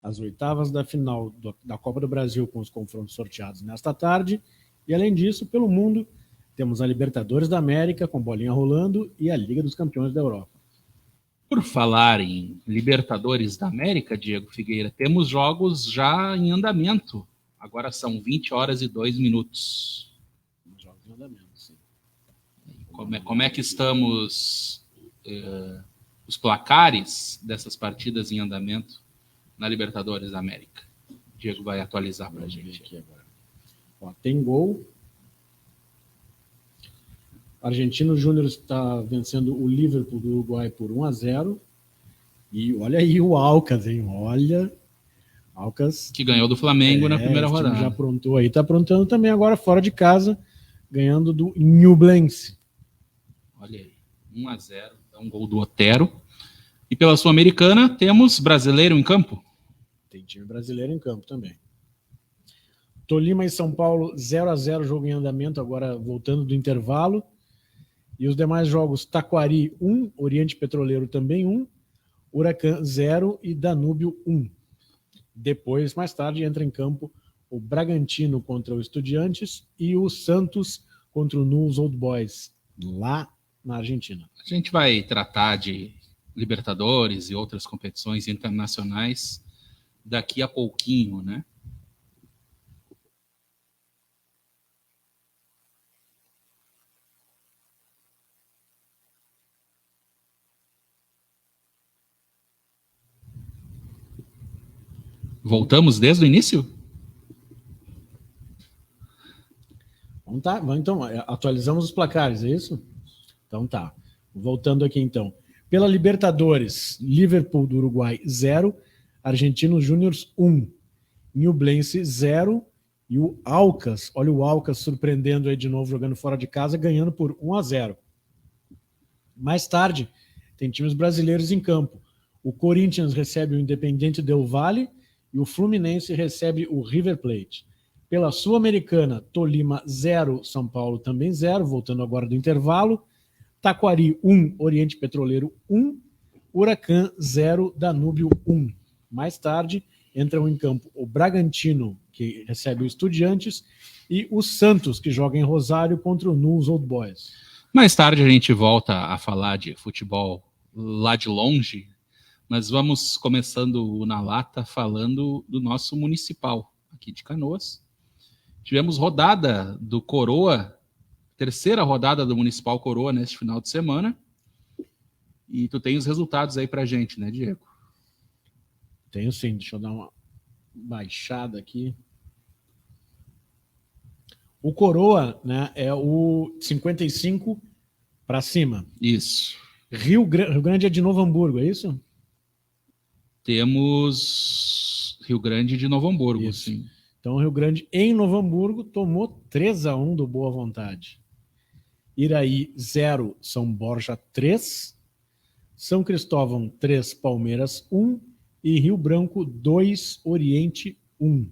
as oitavas da final da Copa do Brasil com os confrontos sorteados nesta tarde. E, além disso, pelo mundo, temos a Libertadores da América com bolinha rolando e a Liga dos Campeões da Europa. Por falar em Libertadores da América, Diego Figueira, temos jogos já em andamento. Agora são 20 horas e 2 minutos. Jogos em andamento, sim. Como é que estamos os placares dessas partidas em andamento na Libertadores da América? O Diego vai atualizar para a gente aqui agora. Ó, tem gol. Argentino Júnior está vencendo o Liverpool do Uruguai por 1-0. E olha aí o Alcas, hein? Olha, Alcas. Que ganhou do Flamengo na primeira rodada. Já aprontou aí. Está aprontando também agora fora de casa, ganhando do Ñublense. Olha aí, 1-0. É um gol do Otero. E pela Sul-Americana, temos brasileiro em campo? Tem time brasileiro em campo também. Tolima e São Paulo, 0-0, jogo em andamento, agora voltando do intervalo. E os demais jogos, Taquari 1, Oriente Petroleiro também 1, Huracan 0 e Danúbio 1. Depois, mais tarde, entra em campo o Bragantino contra o Estudiantes e o Santos contra o Newell's Old Boys, lá na Argentina. A gente vai tratar de Libertadores e outras competições internacionais daqui a pouquinho, né? Voltamos desde o início? Então, atualizamos os placares, é isso? Então tá. Voltando aqui então. Pela Libertadores, Liverpool do Uruguai 0, Argentinos Júniors 1, Ñublense 0 e o Alcas, olha o Alcas surpreendendo aí de novo, jogando fora de casa, ganhando por 1-0. Mais tarde, tem times brasileiros em campo. O Corinthians recebe o Independiente Del Valle e o Fluminense recebe o River Plate. Pela Sul-Americana, Tolima 0, São Paulo também 0, voltando agora do intervalo. Taquari 1, Oriente Petroleiro 1, Huracan 0, Danúbio 1. Mais tarde, entram em campo o Bragantino, que recebe o Estudiantes, e o Santos, que joga em Rosário contra o Newell's Old Boys. Mais tarde a gente volta a falar de futebol lá de longe, mas vamos começando na lata falando do nosso municipal aqui de Canoas. Tivemos rodada do Coroa, terceira rodada do Municipal Coroa neste final de semana. E tu tem os resultados aí pra gente, né, Diego? Tenho sim, deixa eu dar uma baixada aqui. O Coroa, né, é o 55 para cima. Isso. Rio Grande é de Novo Hamburgo, é isso? Temos Rio Grande de Novo Hamburgo, isso. Sim. Então, o Rio Grande, em Novo Hamburgo, tomou 3-1 do Boa Vontade. Iraí, 0, São Borja, 3. São Cristóvão, 3, Palmeiras, 1. E Rio Branco, 2, Oriente, 1.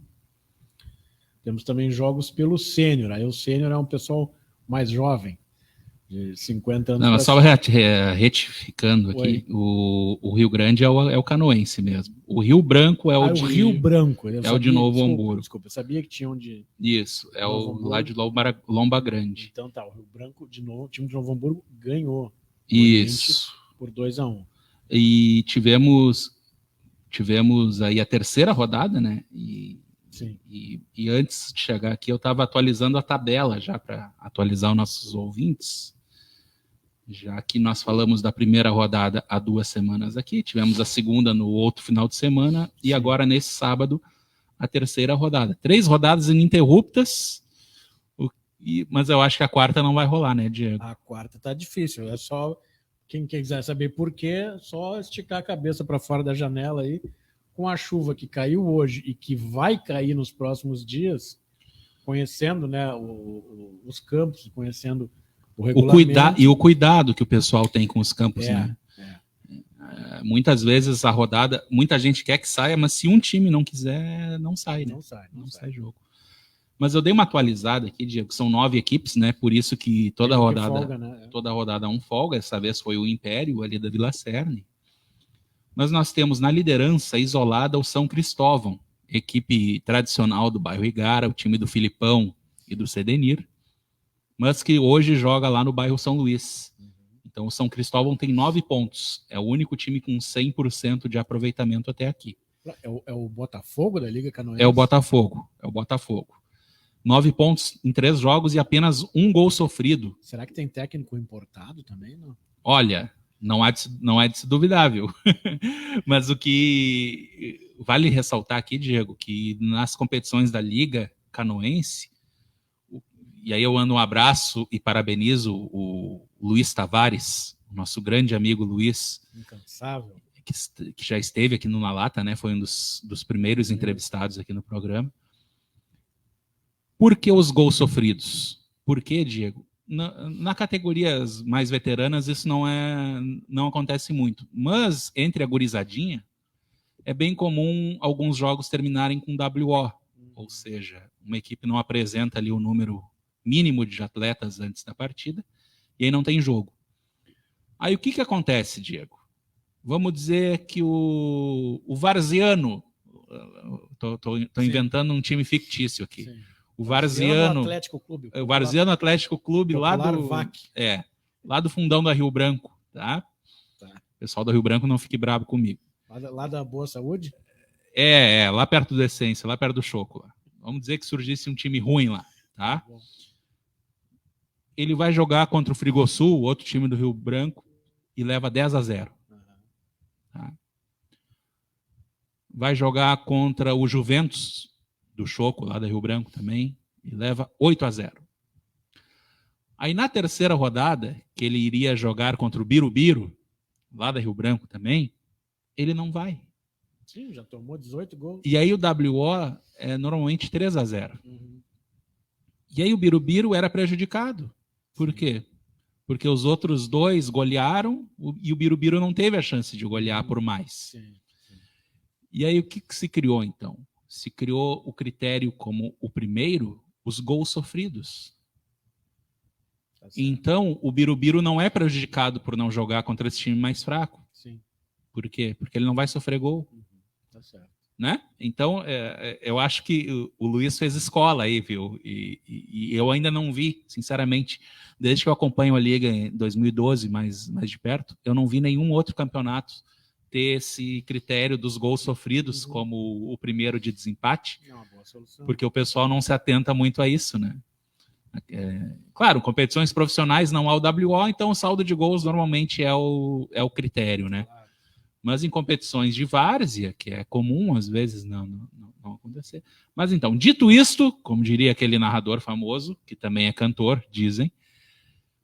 Temos também jogos pelo Sênior. Aí o Sênior é um pessoal mais jovem, de 50 anos. Não, só retificando aqui, o Rio Grande é o canoense mesmo. O Rio Branco é o de... o Rio Branco. É o de Novo Hamburgo. Desculpa, eu sabia que tinha um de... Isso, é o lá de Lomba Grande. Então tá, o Rio Branco, de novo, o time de Novo Hamburgo ganhou. Isso. Por 2-1. E tivemos aí a terceira rodada, né? Sim. E antes de chegar aqui, eu estava atualizando a tabela já para atualizar os nossos ouvintes. Já que nós falamos da primeira rodada há 2 semanas aqui, tivemos a segunda no outro final de semana. Sim. E agora, nesse sábado, a terceira rodada. 3 rodadas ininterruptas, mas eu acho que a quarta não vai rolar, né, Diego? A quarta tá difícil, é só quem quiser saber por quê, só esticar a cabeça para fora da janela aí. Com a chuva que caiu hoje e que vai cair nos próximos dias, conhecendo, né, os campos, conhecendo o regulamento. E o cuidado que o pessoal tem com os campos, né? Muitas vezes a rodada, muita gente quer que saia, mas se um time não quiser, não sai, né? Não sai jogo. Mas eu dei uma atualizada aqui, Diego, são 9 equipes, né? Por isso que toda rodada, folga, né? Toda rodada um folga. Essa vez foi o Império ali da Vila Cerne. Mas nós temos na liderança isolada o São Cristóvão, equipe tradicional do bairro Igara, o time do Filipão e do Cedenir, mas que hoje joga lá no bairro São Luís. Então o São Cristóvão tem 9 pontos. É o único time com 100% de aproveitamento até aqui. É o Botafogo da Liga Canoense? É o Botafogo. 9 pontos em 3 jogos e apenas 1 gol sofrido. Será que tem técnico importado também? Não? Olha, não é de se duvidar, viu? Mas o que vale ressaltar aqui, Diego, que nas competições da Liga Canoense, e aí eu mando um abraço e parabenizo o Luiz Tavares, nosso grande amigo Luiz. Incansável. Que já esteve aqui no Na Lata, né? Foi um dos primeiros entrevistados aqui no programa. Por que os gols sofridos? Por que, Diego? Na categorias mais veteranas isso não acontece muito. Mas entre a gurizadinha, é bem comum alguns jogos terminarem com WO. Ou seja, uma equipe não apresenta ali o número mínimo de atletas antes da partida, e aí não tem jogo. Aí o que acontece, Diego? Vamos dizer que o Varziano, estou inventando um time fictício aqui. Sim. O Varziano Atlético Clube. O Varziano Atlético Clube lá do fundão da Rio Branco, tá? O pessoal da Rio Branco não fique bravo comigo. Lá da Boa Saúde? Lá perto do Essência, lá perto do Choco. Lá. Vamos dizer que surgisse um time ruim lá, tá? Ele vai jogar contra o Frigosul, outro time do Rio Branco, e leva 10-0. Tá? Vai jogar contra o Juventus, do Choco, lá da Rio Branco também, e leva 8-0. Aí na terceira rodada, que ele iria jogar contra o Birubiru, lá da Rio Branco também, ele não vai. Sim, já tomou 18 gols. E aí o WO é normalmente 3-0. E aí o Birubiru era prejudicado. Por quê? Porque os outros dois golearam e o Birubiru não teve a chance de golear por mais. Sim. E aí o que se criou então? Se criou o critério como o primeiro, os gols sofridos. Então, o Birubiru não é prejudicado por não jogar contra esse time mais fraco. Sim. Por quê? Porque ele não vai sofrer gol. Tá certo. Né? Então, eu acho que o Luiz fez escola aí, viu? E eu ainda não vi, sinceramente, desde que eu acompanho a Liga em 2012, mais de perto, eu não vi nenhum outro campeonato ter esse critério dos gols sofridos como o primeiro de desempate, boa solução. Porque o pessoal não se atenta muito a isso, né? Claro, competições profissionais não há o WO, então o saldo de gols normalmente é o critério, né? Claro. Mas em competições de várzea, que é comum às vezes não acontecer. Mas então, dito isto, como diria aquele narrador famoso, que também é cantor, dizem,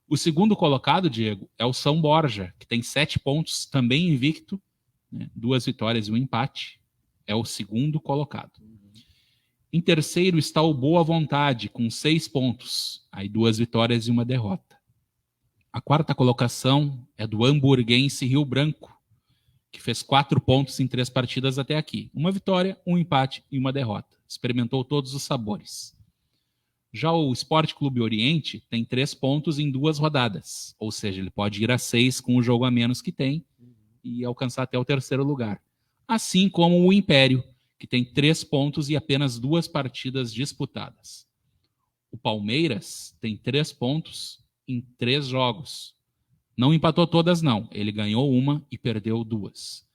o segundo colocado, Diego, é o São Borja, que tem 7 pontos, também invicto, né, 2 vitórias e 1 empate. É o segundo colocado. Em terceiro está o Boa Vontade, com 6 pontos, aí 2 vitórias e 1 derrota. A quarta colocação é do Hamburguense Rio Branco, que fez 4 pontos em 3 partidas até aqui. 1 vitória, 1 empate e 1 derrota. Experimentou todos os sabores. Já o Sport Clube Oriente tem 3 pontos em 2 rodadas. Ou seja, ele pode ir a 6 com o jogo a menos que tem e alcançar até o terceiro lugar. Assim como o Império, que tem 3 pontos e apenas 2 partidas disputadas. O Palmeiras tem 3 pontos em 3 jogos. Não empatou todas, não. Ele ganhou 1 e perdeu 2.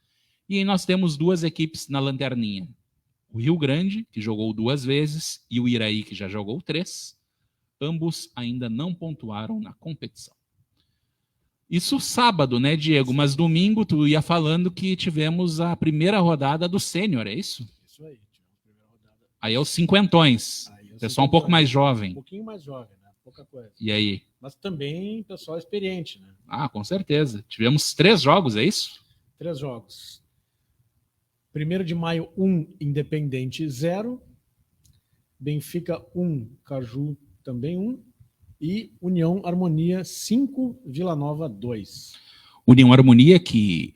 E aí nós temos 2 equipes na lanterninha. O Rio Grande, que jogou 2 vezes, e o Iraí, que já jogou 3. Ambos ainda não pontuaram na competição. Isso sábado, né, Diego? Mas domingo tu ia falando que tivemos a primeira rodada do Sênior, é isso? Isso aí. Tivemos a primeira rodada. Aí é os cinquentões. Pessoal um pouco mais jovem. Um pouquinho mais jovem, né? Pouca coisa. E aí? Mas também pessoal experiente, né? Ah, com certeza. Tivemos 3 jogos, é isso? 3 jogos. 1º de maio, 1, Independente 0. Benfica 1, Caju também 1. E União Harmonia 5, Vila Nova 2. União Harmonia, que,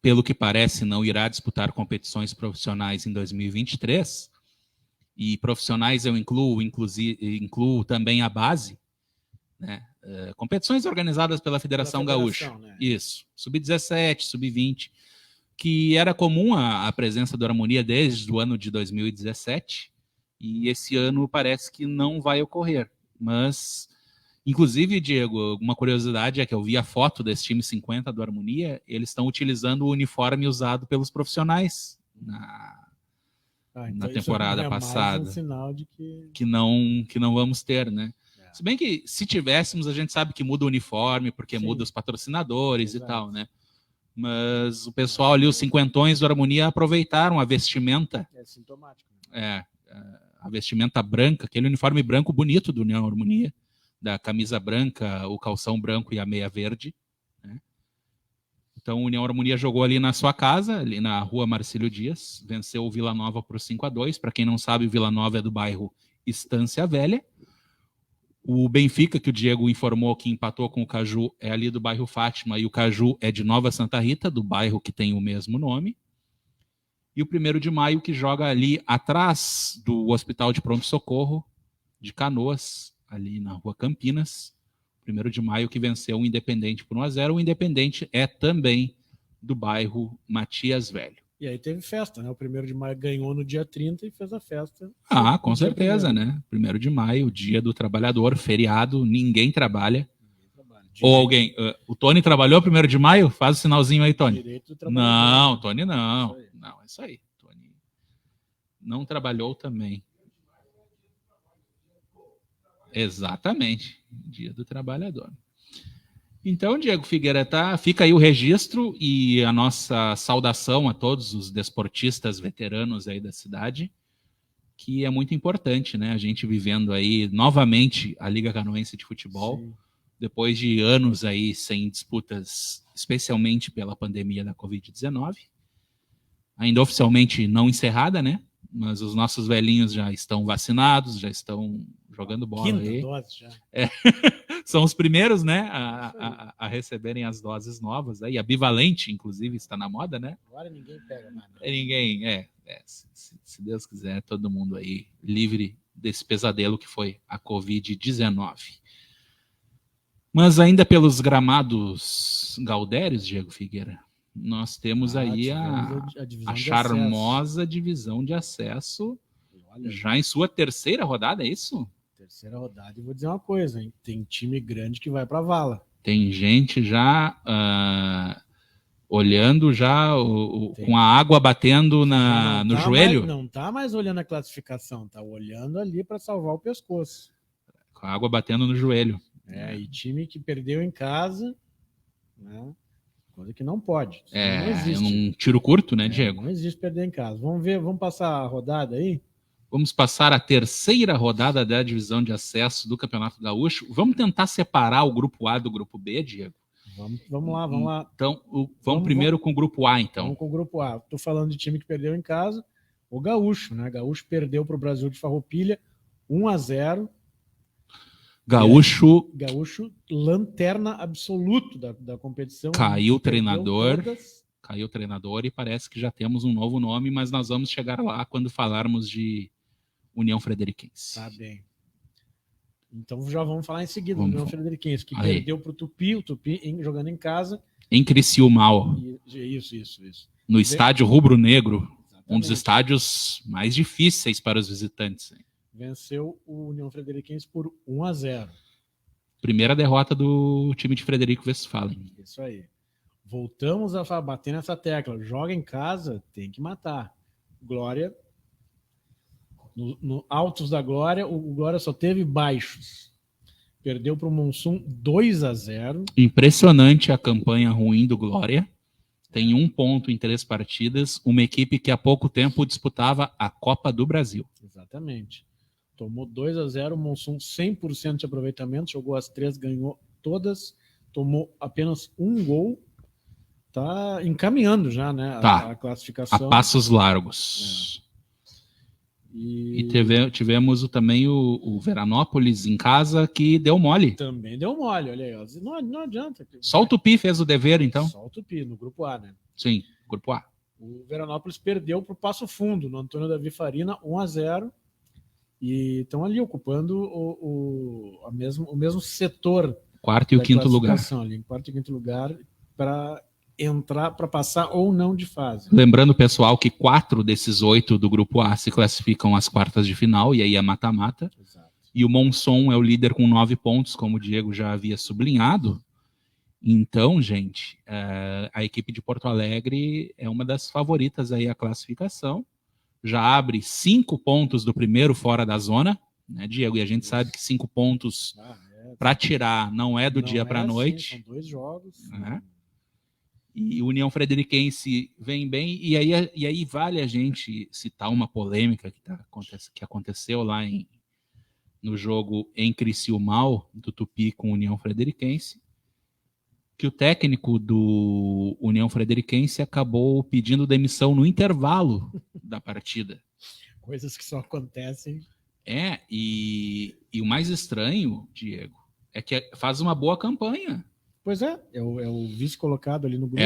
pelo que parece, não irá disputar competições profissionais em 2023. E profissionais eu incluo também a base, né? Competições organizadas pela Federação Gaúcha. Né? Isso. Sub-17, Sub-20, que era comum a presença do Harmonia desde o ano de 2017, e esse ano parece que não vai ocorrer. Mas, inclusive, Diego, uma curiosidade é que eu vi a foto desse time 50 do Harmonia, eles estão utilizando o uniforme usado pelos profissionais na temporada passada. Mais um sinal de que não vamos ter, né? É. Se bem que, se tivéssemos, a gente sabe que muda o uniforme, porque Sim. muda os patrocinadores. Exato. E tal, né? Mas o pessoal ali, os cinquentões do Harmonia, aproveitaram a vestimenta. É sintomático. Né? A vestimenta branca, aquele uniforme branco bonito do União Harmonia, da camisa branca, o calção branco e a meia verde. Né? Então, o União Harmonia jogou ali na sua casa, ali na rua Marcílio Dias, venceu o Vila Nova por 5-2. Para quem não sabe, o Vila Nova é do bairro Estância Velha. O Benfica, que o Diego informou que empatou com o Caju, é ali do bairro Fátima, e o Caju é de Nova Santa Rita, do bairro que tem o mesmo nome. E o 1º de Maio, que joga ali atrás do Hospital de Pronto-Socorro de Canoas, ali na rua Campinas. 1º de Maio, que venceu o Independente por 1-0. O Independente é também do bairro Matias Velho. E aí teve festa, né? O 1º de Maio ganhou no dia 30 e fez a festa. Com certeza, né? 1º de Maio, Dia do Trabalhador, feriado, ninguém trabalha. Ou alguém... o Tony trabalhou 1º de Maio? Faz o sinalzinho aí, Tony. Direito do trabalhador. Não, Tony não. Não, é isso aí. Tony não trabalhou também. Exatamente. Dia do Trabalhador. Então, Diego Figueira, fica aí o registro e a nossa saudação a todos os desportistas veteranos aí da cidade, que é muito importante, né? A gente vivendo aí novamente a Liga Canoense de Futebol, sim, depois de anos aí sem disputas, especialmente pela pandemia da Covid-19. Ainda oficialmente não encerrada, né? Mas os nossos velhinhos já estão vacinados, já estão jogando bola. Quinta aí. Dose já. São os primeiros, né, a receberem as doses novas. Aí. A bivalente, inclusive, está na moda, né? Agora ninguém pega nada. Ninguém, se Deus quiser, todo mundo aí livre desse pesadelo que foi a Covid-19. Mas ainda pelos gramados gaudérios, Diego Figueira, nós temos aí a charmosa divisão de acesso, já em sua 3ª rodada, é isso? 3ª rodada, e vou dizer uma coisa, hein? Tem time grande que vai para a vala. Tem gente já olhando já com a água batendo no joelho. Não tá mais olhando a classificação, tá olhando ali para salvar o pescoço. Com a água batendo no joelho. E time que perdeu em casa, né? Coisa que não pode. Não existe. Um tiro curto, né, Diego? Não existe perder em casa. Vamos passar a rodada aí? Vamos passar a 3ª rodada da divisão de acesso do Campeonato Gaúcho. Vamos tentar separar o grupo A do grupo B, Diego? Vamos lá. Então, vamos primeiro com o grupo A, então. Vamos com o grupo A. Estou falando de time que perdeu em casa. O Gaúcho, né? Gaúcho perdeu para o Brasil de Farroupilha 1-0. Gaúcho, lanterna absoluto da competição. Caiu o treinador e parece que já temos um novo nome, mas nós vamos chegar lá quando falarmos de União Frederiquense. Tá bem. Então já vamos falar em seguida do União Frederiquense, que perdeu para o Tupi jogando em casa. Em Criciúmal. Isso. No estádio rubro-negro, um dos estádios mais difíceis para os visitantes. Venceu o União Frederiquense por 1-0. Primeira derrota do time de Frederico Westphalen. Isso aí. Voltamos a bater nessa tecla. Joga em casa, tem que matar. Glória. No altos da Glória, o Glória só teve baixos. Perdeu para o Monsun 2-0. Impressionante a campanha ruim do Glória. Tem 1 ponto em 3 partidas. Uma equipe que há pouco tempo disputava a Copa do Brasil. Exatamente. Tomou 2-0, o Monsun 100% de aproveitamento, jogou as 3, ganhou todas, tomou apenas 1 gol, tá encaminhando já, né, a classificação. A passos largos. E tivemos também o Veranópolis em casa, que deu mole. Também deu mole, olha aí. Ó. Não adianta. Só o Tupi fez o dever, então? Só o Tupi, no grupo A, né? Sim, grupo A. O Veranópolis perdeu para o Passo Fundo, no Antônio Davi Farina, 1-0. E estão ali ocupando o mesmo setor. 4º e o 5º lugar. Ali, em 4º e 5º lugar, para entrar para passar ou não de fase. Lembrando, pessoal, que 4 desses 8 do grupo A se classificam às quartas de final, e aí é mata-mata. E o Monson é o líder com 9 pontos, como o Diego já havia sublinhado. Então, gente, a equipe de Porto Alegre é uma das favoritas aí à classificação. Já abre 5 pontos do primeiro fora da zona, né, Diego? E a gente sabe que 5 pontos para tirar não é do dia para a noite. São 2 jogos. Né? E União Frederiquense vem bem. E aí vale a gente citar uma polêmica que aconteceu lá no jogo em Criciúmal, do Tupi com União Frederiquense, que o técnico do União Frederiquense acabou pedindo demissão no intervalo da partida. Coisas que só acontecem. E o mais estranho, Diego, é que faz uma boa campanha. Pois é o vice colocado ali no grupo.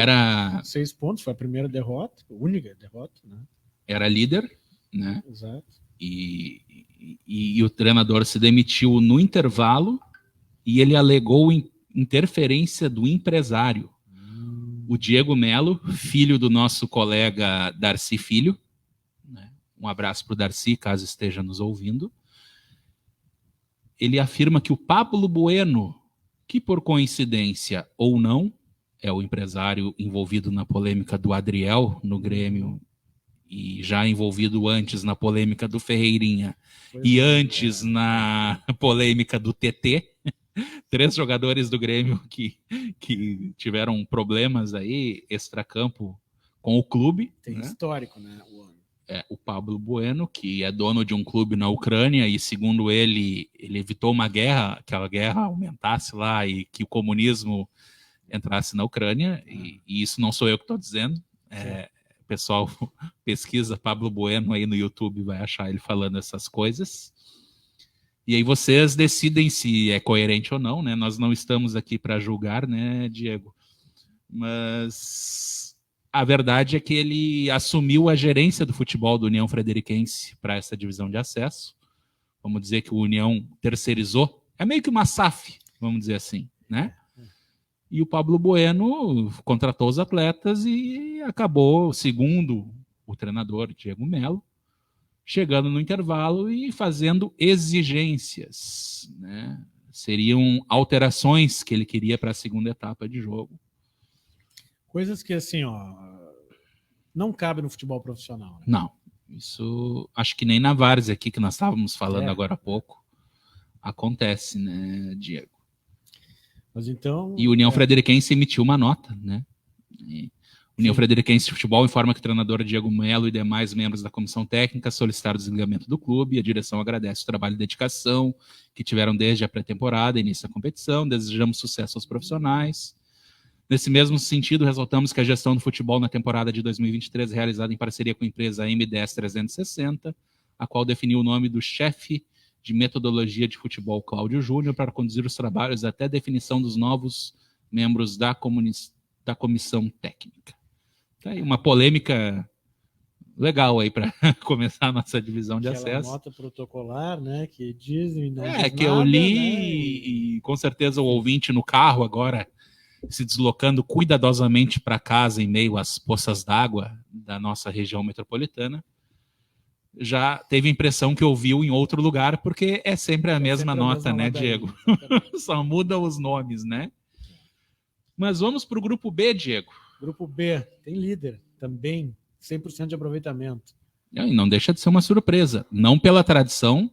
6 pontos, foi a primeira derrota, a única derrota, né? Era líder, né? Exato. E o treinador se demitiu no intervalo e ele alegou interferência do empresário. O Diego Melo, filho do nosso colega Darcy Filho, né? Um abraço para o Darcy, caso esteja nos ouvindo. Ele afirma que o Pablo Bueno, que por coincidência ou não, é o empresário envolvido na polêmica do Adriel no Grêmio e já envolvido antes na polêmica do Ferreirinha antes na polêmica do TT, 3 jogadores do Grêmio que tiveram problemas aí extracampo com o clube. Tem histórico, né? O Pablo Bueno, que é dono de um clube na Ucrânia e, segundo ele evitou uma guerra, que a guerra aumentasse lá e que o comunismo entrasse na Ucrânia, e isso não sou eu que estou dizendo. Pessoal, pesquisa Pablo Bueno aí no YouTube, vai achar ele falando essas coisas. E aí vocês decidem se é coerente ou não, né? Nós não estamos aqui para julgar, né, Diego? Mas a verdade é que ele assumiu a gerência do futebol do União Frederiquense para essa divisão de acesso. Vamos dizer que o União terceirizou. É meio que uma SAF, vamos dizer assim, né? E o Pablo Bueno contratou os atletas e acabou, segundo o treinador Diego Melo, chegando no intervalo e fazendo exigências, né? Seriam alterações que ele queria para a segunda etapa de jogo. Coisas que, assim, não cabe no futebol profissional. Né? Não, isso acho que nem na várzea aqui que nós estávamos falando agora há pouco acontece, né, Diego? Mas então, e o União Frederiquense emitiu uma nota, né? União Frederiquense de Futebol informa que o treinador Diego Melo e demais membros da comissão técnica solicitaram o desligamento do clube. A direção agradece o trabalho e dedicação que tiveram desde a pré-temporada e início da competição. Desejamos sucesso aos profissionais. Nesse mesmo sentido, ressaltamos que a gestão do futebol na temporada de 2023 é realizada em parceria com a empresa M10 360, a qual definiu o nome do chefe de metodologia de futebol, Cláudio Júnior, para conduzir os trabalhos até a definição dos novos membros da comissão técnica. Tá aí uma polêmica legal aí para começar a nossa divisão de acesso. Aquela nota protocolar, né, que dizem... Não diz que nada, eu li, né? E com certeza o ouvinte no carro agora, se deslocando cuidadosamente para casa em meio às poças d'água da nossa região metropolitana, já teve a impressão que ouviu em outro lugar, porque é sempre a mesma nota, né, Diego? Só muda os nomes, né? Mas vamos para o grupo B, Diego. Grupo B, tem líder também, 100% de aproveitamento. E não deixa de ser uma surpresa, não pela tradição,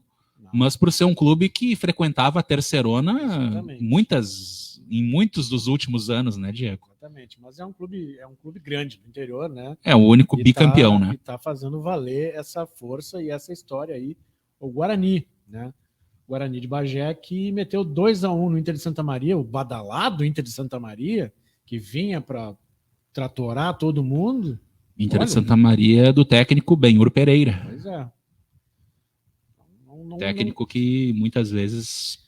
mas por ser um clube que frequentava a Terceirona em muitos dos últimos anos, né, Diego? Exatamente, mas é um clube grande no interior, né? É o único bicampeão, né? E tá fazendo valer essa força e essa história aí, o Guarani, né? O Guarani de Bagé, que meteu 2-1 no Inter de Santa Maria, o badalado Inter de Santa Maria, que vinha para tratorar todo mundo. Inter de Santa Maria do técnico Benhur Pereira. Pois é. Técnico que muitas vezes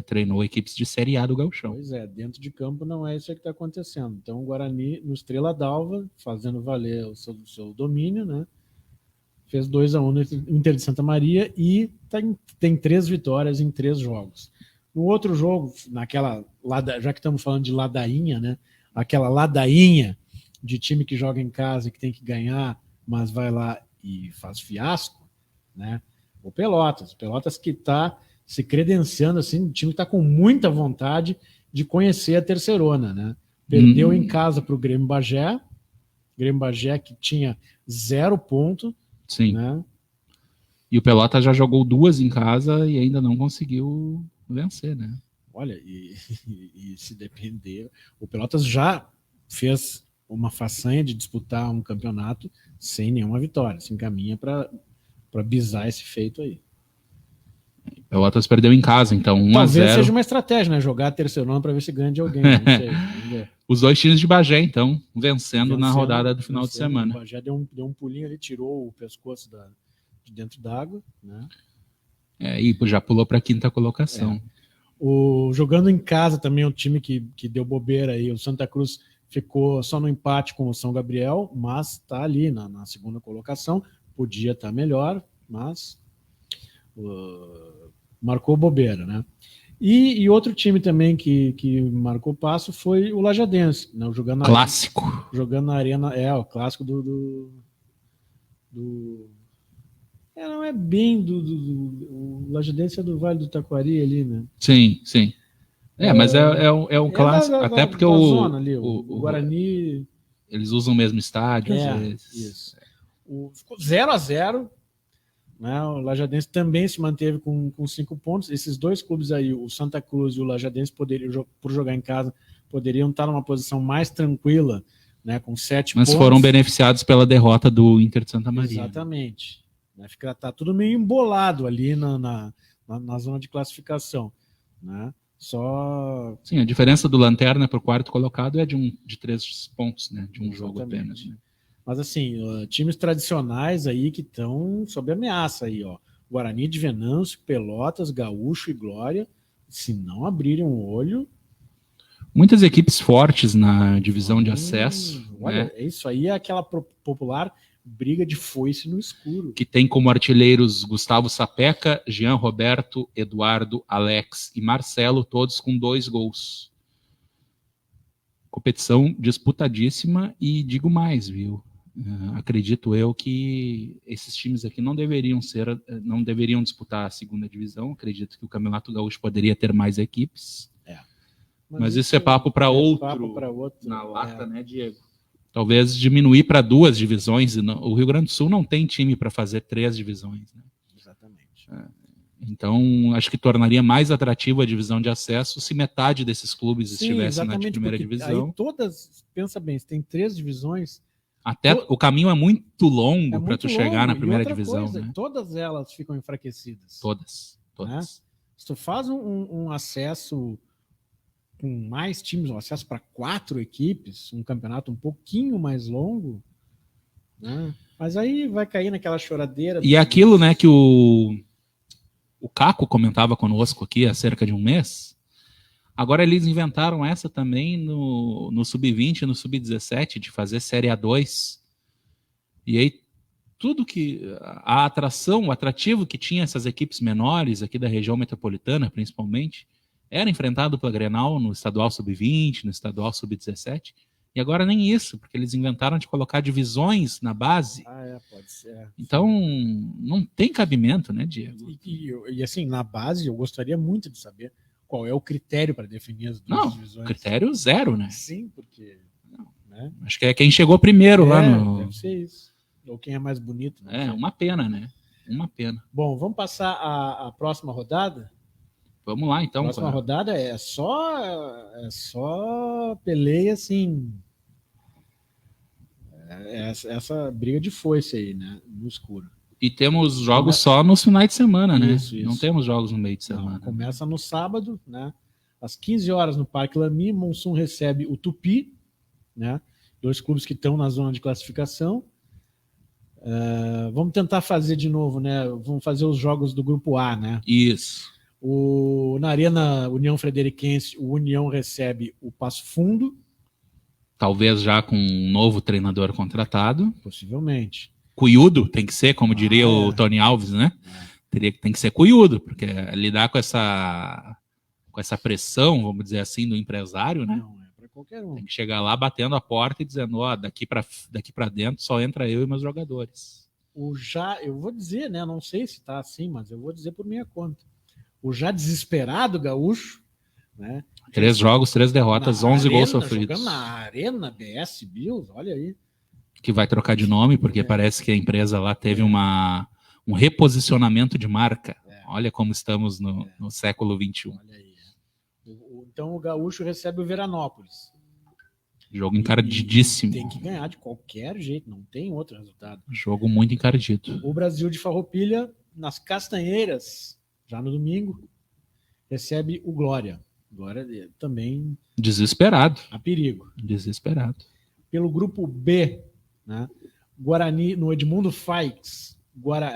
treinou equipes de Série A do Gauchão. Pois é, dentro de campo não é isso que está acontecendo. Então o Guarani, no Estrela d'Alva, fazendo valer o seu domínio, né? Fez 2-1 no Inter de Santa Maria e tem 3 vitórias em 3 jogos. No outro jogo, já que estamos falando de ladainha, né? aquela ladainha de time que joga em casa e que tem que ganhar, mas vai lá e faz fiasco, né? O Pelotas que está se credenciando, assim, o time está com muita vontade de conhecer a terceirona, né? Perdeu em casa para o Grêmio Bagé que tinha 0 ponto, Sim. né? E o Pelotas já jogou 2 em casa e ainda não conseguiu vencer, né? Olha, e se depender, o Pelotas já fez uma façanha de disputar um campeonato sem nenhuma vitória, se encaminha para bisar esse feito aí. O Pelotas perdeu em casa, então 1-0. Talvez seja uma estratégia, né? Jogar a terceirona para ver se ganha de alguém, não sei. Vamos ver. Os 2 times de Bagé, então, vencendo na rodada do final de semana. O Bagé deu um pulinho ali, tirou o pescoço de dentro d'água, né? E já pulou para a 5ª colocação. Jogando em casa também, o time que deu bobeira aí, o Santa Cruz ficou só no empate com o São Gabriel, mas está ali na 2ª colocação, podia estar melhor, mas marcou bobeira, né? E outro time também que marcou passo foi o Lajadense, né? Clássico. Jogando na arena, o clássico não é bem o Lajadense é do Vale do Taquari ali, né? Sim. Mas é um clássico, até porque zona ali, o Guarani... Eles usam o mesmo estádio, às vezes. Isso. Ficou 0-0, né? O Lajadense também se manteve com 5 pontos. Esses 2 clubes aí, o Santa Cruz e o Lajadense, por jogar em casa, poderiam estar numa posição mais tranquila, né? Com 7 pontos. Mas foram beneficiados pela derrota do Inter de Santa Maria. Exatamente. Tá tudo meio embolado ali na zona de classificação, né? Sim, a diferença do Lanterna para o 4º colocado é de 3 pontos, né? De um jogo apenas. Né? Mas assim, times tradicionais aí que estão sob ameaça aí, ó. Guarani de Venâncio, Pelotas, Gaúcho e Glória, se não abrirem o olho... Muitas equipes fortes na divisão de acesso. Olha, né? Isso aí é aquela popular briga de foice no escuro. Que tem como artilheiros Gustavo Sapeca, Jean Roberto, Eduardo, Alex e Marcelo, todos com 2 gols. Competição disputadíssima e digo mais, viu? Acredito eu que esses times aqui não deveriam disputar a 2ª divisão. Acredito que o Campeonato Gaúcho poderia ter mais equipes. Mas isso é papo para outro na lata, né, Diego? Talvez diminuir para 2 divisões. O Rio Grande do Sul não tem time para fazer 3 divisões. Né? Exatamente. Então, acho que tornaria mais atrativa a divisão de acesso se metade desses clubes estivessem na primeira divisão. Aí todas, pensa bem, se tem 3 divisões... O caminho é muito longo para tu chegar na primeira divisão. Coisa, né? Todas elas ficam enfraquecidas. Todas. Né? Se tu faz um acesso... com mais times, um acesso para 4 equipes, um campeonato um pouquinho mais longo, né? Mas aí vai cair naquela choradeira. E aquilo, né, que o Caco comentava conosco aqui há cerca de um mês, agora eles inventaram essa também no Sub-20 e no Sub-17, de fazer Série A2, e aí tudo que a atração, o atrativo que tinha essas equipes menores aqui da região metropolitana, principalmente, era enfrentado pela Grenal no estadual sub-20, no estadual sub-17, e agora nem isso, porque eles inventaram de colocar divisões na base. Pode ser. Então, não tem cabimento, né, Diego? E assim, na base, eu gostaria muito de saber qual é o critério para definir as 2 divisões. Critério 0, né? Sim, porque... Né? Acho que é quem chegou primeiro lá no... Deve ser isso. Ou quem é mais bonito. Né? Uma pena, né? Uma pena. Bom, vamos passar a próxima rodada? Vamos lá, então. A próxima rodada é só peleia, assim... Essa briga de foice aí, né? No escuro. E temos jogos só nos finais de semana, né? Isso. Não temos jogos no meio de semana. Começa no sábado, né? Às 15 horas no Parque Lamy, Monsun recebe o Tupi, né? 2 clubes que estão na zona de classificação. Vamos tentar fazer de novo, né? Vamos fazer os jogos do grupo A, né? Isso. Na Arena União Frederiquense, o União recebe o Passo Fundo. Talvez já com um novo treinador contratado. Possivelmente. Cuiudo, tem que ser, como diria o Tony Alves, né? Tem que ser cuiudo, porque lidar com essa pressão, vamos dizer assim, do empresário, né? Não é para qualquer um. Tem que chegar lá batendo a porta e dizendo, daqui para dentro só entra eu e meus jogadores. Eu vou dizer, né? Não sei se tá assim, mas eu vou dizer por minha conta. O já desesperado gaúcho, né? 3 jogos, 3 derrotas, 11 gols sofridos. Jogando na Arena BS Bills, olha aí. Que vai trocar de nome, porque parece que a empresa lá teve um reposicionamento de marca. Olha como estamos no século XXI. Olha aí. Então o gaúcho recebe o Veranópolis. Jogo encardidíssimo. Tem que ganhar de qualquer jeito, não tem outro resultado. Jogo muito encardido. O Brasil de Farroupilha, nas Castanheiras, já no domingo, recebe o Glória. Glória também... Desesperado. A perigo. Desesperado. Pelo grupo B, né? Guarani, no Edmundo Faix.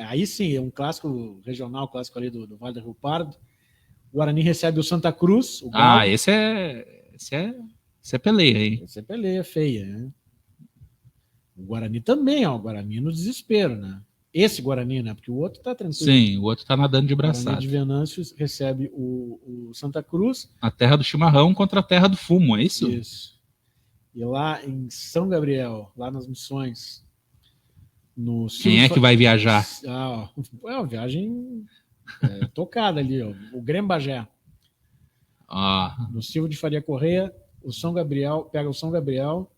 Aí sim, é um clássico regional, clássico ali do Vale do Rio Pardo. Guarani recebe o Santa Cruz. O Galo. Esse é peleia, hein? Esse é peleia feia, né? O Guarani também, ó. O Guarani no desespero, né? Esse Guarani, né? Porque o outro tá tranquilo. Sim, o outro tá nadando de braçada. O Guarani de Venâncio recebe o Santa Cruz. A terra do chimarrão contra a terra do fumo, é isso? Isso. E lá em São Gabriel, lá nas Missões... Quem é que vai viajar? É uma viagem tocada ali, ó. O Grêmio Bagé. No Silva de Faria Correia, o São Gabriel pega o São Gabriel.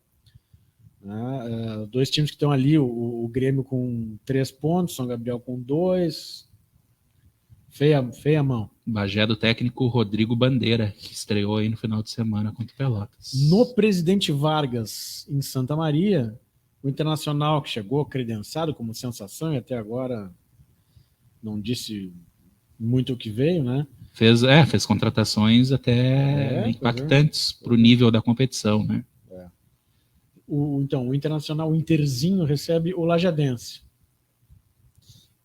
Né, 2 times que estão ali, o Grêmio com 3 pontos, São Gabriel com 2. Feia mão. Bagé do técnico Rodrigo Bandeira, que estreou aí no final de semana contra o Pelotas. No Presidente Vargas, em Santa Maria, o Internacional, que chegou credenciado como sensação e até agora não disse muito o que veio, né? Fez contratações até impactantes para o nível da competição, né? Então, o Internacional, o Interzinho, recebe o Lajadense.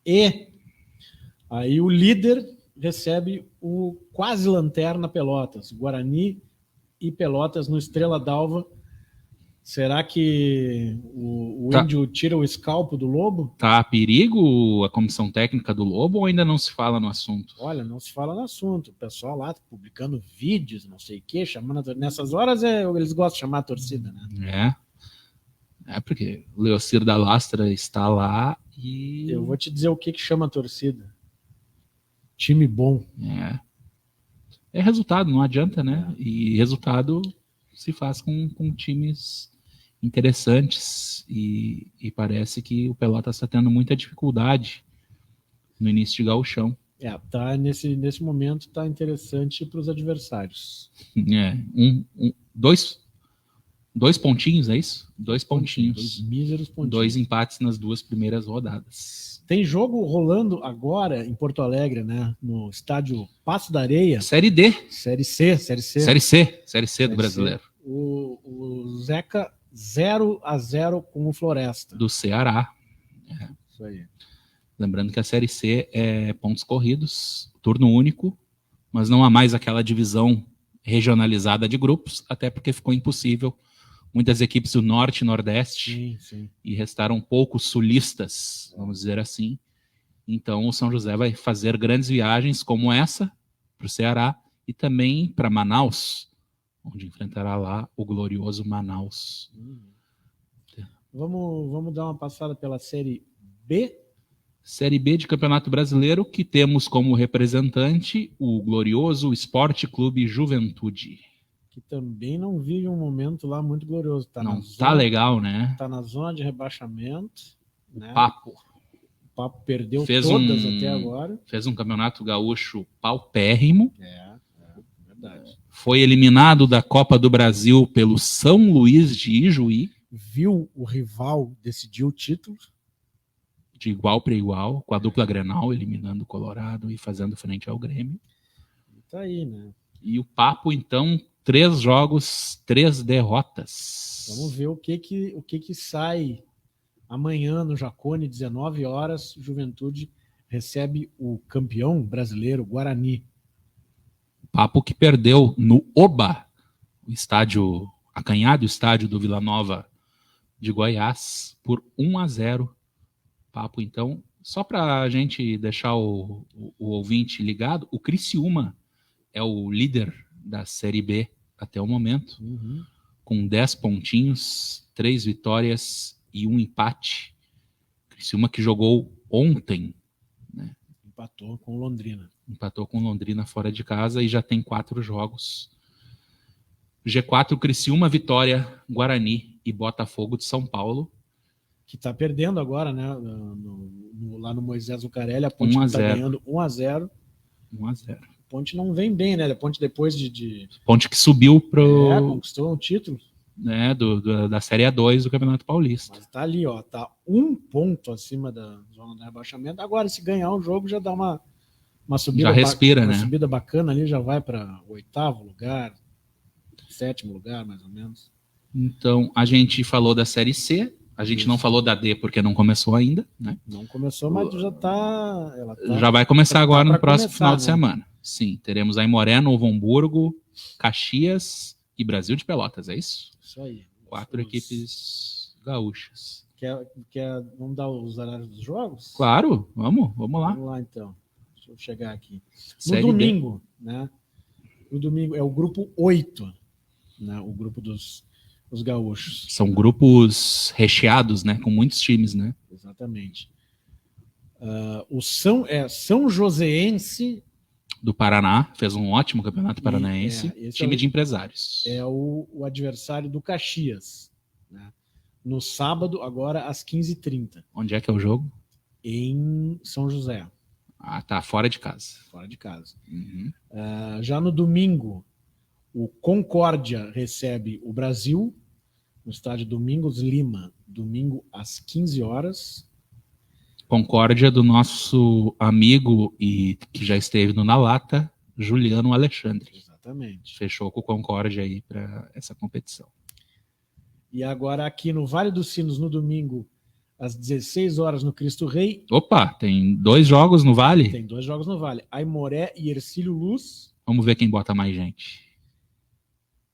E aí o líder recebe o quase lanterna Pelotas, Guarani e Pelotas no Estrela d'Alva. Será que o Índio tira o escalpo do Lobo? Tá a perigo a comissão técnica do Lobo ou ainda não se fala no assunto? Olha, não se fala no assunto. O pessoal lá publicando vídeos, não sei o quê, chamando nessas horas eles gostam de chamar a torcida, né? É porque o Leocir da Lastra está lá e... Eu vou te dizer o que chama a torcida. Time bom. É resultado, não adianta, né? E resultado se faz com times interessantes e parece que o Pelotas está tendo muita dificuldade no início de gauchão. Tá nesse momento tá interessante para os adversários. 2 pontinhos, é isso? 2 pontinhos. 2 míseros pontinhos. 2 empates nas 2 primeiras rodadas. Tem jogo rolando agora em Porto Alegre, né? No estádio Passo da Areia. Série D. Série C do Brasileiro. O Zeca 0-0 com o Floresta. Do Ceará. Isso aí. Lembrando que a Série C é pontos corridos, turno único, mas não há mais aquela divisão regionalizada de grupos, até porque ficou impossível. Muitas equipes do Norte e Nordeste e restaram poucos sulistas, vamos dizer assim. Então o São José vai fazer grandes viagens como essa para o Ceará e também para Manaus, onde enfrentará lá o glorioso Manaus. Vamos dar uma passada pela Série B? Série B de Campeonato Brasileiro, que temos como representante o glorioso Esporte Clube Juventude. Que também não vive um momento lá muito glorioso. Tá legal, né? Tá na zona de rebaixamento. Né? O Papo perdeu todas até agora. Fez um campeonato gaúcho paupérrimo. Verdade. Foi eliminado da Copa do Brasil pelo São Luís de Ijuí. Viu o rival decidir o título. De igual para igual, com a dupla Grenal, eliminando o Colorado e fazendo frente ao Grêmio. Tá aí, né? E o Papo, então, 3 jogos, 3 derrotas. Vamos ver o que sai amanhã no Jacone, 19 horas. Juventude recebe o campeão brasileiro, Guarani. Papo que perdeu no Oba, o estádio acanhado, estádio do Vila Nova de Goiás, por 1-0. Papo, então, só para a gente deixar o ouvinte ligado, o Criciúma é o líder da Série B até o momento. com 10 pontinhos, 3 vitórias e 1 empate. Criciúma que jogou ontem, né? Empatou com Londrina. Empatou com Londrina fora de casa e já tem 4 jogos. G4, Criciúma, Vitória, Guarani e Botafogo de São Paulo. Que está perdendo agora, né? Lá no Moisés Zucarelli, a Ponte está ganhando 1-0. 1-0. A Ponte não vem bem, né? A Ponte depois de... Ponte que subiu conquistou um título. Né, da Série A2 do Campeonato Paulista. Mas tá ali, ó. Tá 1 ponto acima da zona de rebaixamento. Agora, se ganhar um jogo, já dá uma subida. Já respira, uma né? subida bacana ali, já vai para 8º lugar, 7º lugar, mais ou menos. Então, a gente falou da Série C. A gente não falou da D porque não começou ainda, né? Não começou, mas já tá... Já vai começar agora no próximo final de né? semana. Sim, teremos Aimoré, Novo Hamburgo, Caxias e Brasil de Pelotas, é isso? Isso aí. 4 equipes gaúchas. Vamos dar os horários dos jogos? Claro, vamos lá. Vamos lá, então. Deixa eu chegar aqui. Série no domingo, né? No domingo é o grupo 8, né? O grupo dos gaúchos. São grupos recheados, né? Com muitos times, né? Exatamente. O São Joséense do Paraná, fez um ótimo campeonato paranaense, time de empresários. É o adversário do Caxias, né? No sábado, agora às 15h30. Onde é que é o jogo? Em São José. Ah, tá, fora de casa. Fora de casa. Uhum. Já no domingo, o Concórdia recebe o Brasil, no estádio Domingos Lima, domingo às 15 horas. Concórdia do nosso amigo e que já esteve no Na Lata, Juliano Alexandre. Exatamente. Fechou com o Concórdia aí para essa competição. E agora aqui no Vale dos Sinos, no domingo, às 16 horas, no Cristo Rei. Opa, tem 2 jogos no Vale? Tem 2 jogos no Vale. Aimoré e Hercílio Luz. Vamos ver quem bota mais gente.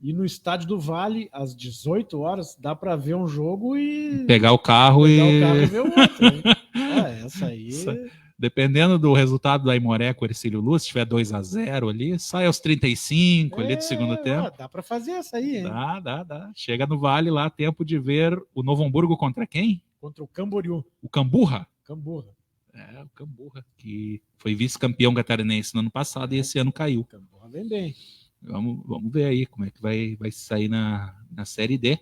E no Estádio do Vale, às 18 horas, dá para ver um jogo e... Pegar o carro e ver o outro. Hein? Essa aí... Dependendo do resultado da Aimoré com o Hercílio Luz, se tiver 2-0 ali, sai aos 35 ali do segundo tempo. Dá para fazer essa aí, hein? Dá. Chega no Vale lá, tempo de ver o Novo Hamburgo contra quem? Contra o Camboriú. O Camburra? Camburra. O Camburra, que foi vice-campeão catarinense no ano passado e esse ano caiu. Camburra vem bem. Vamos ver aí como é que vai sair na Série D.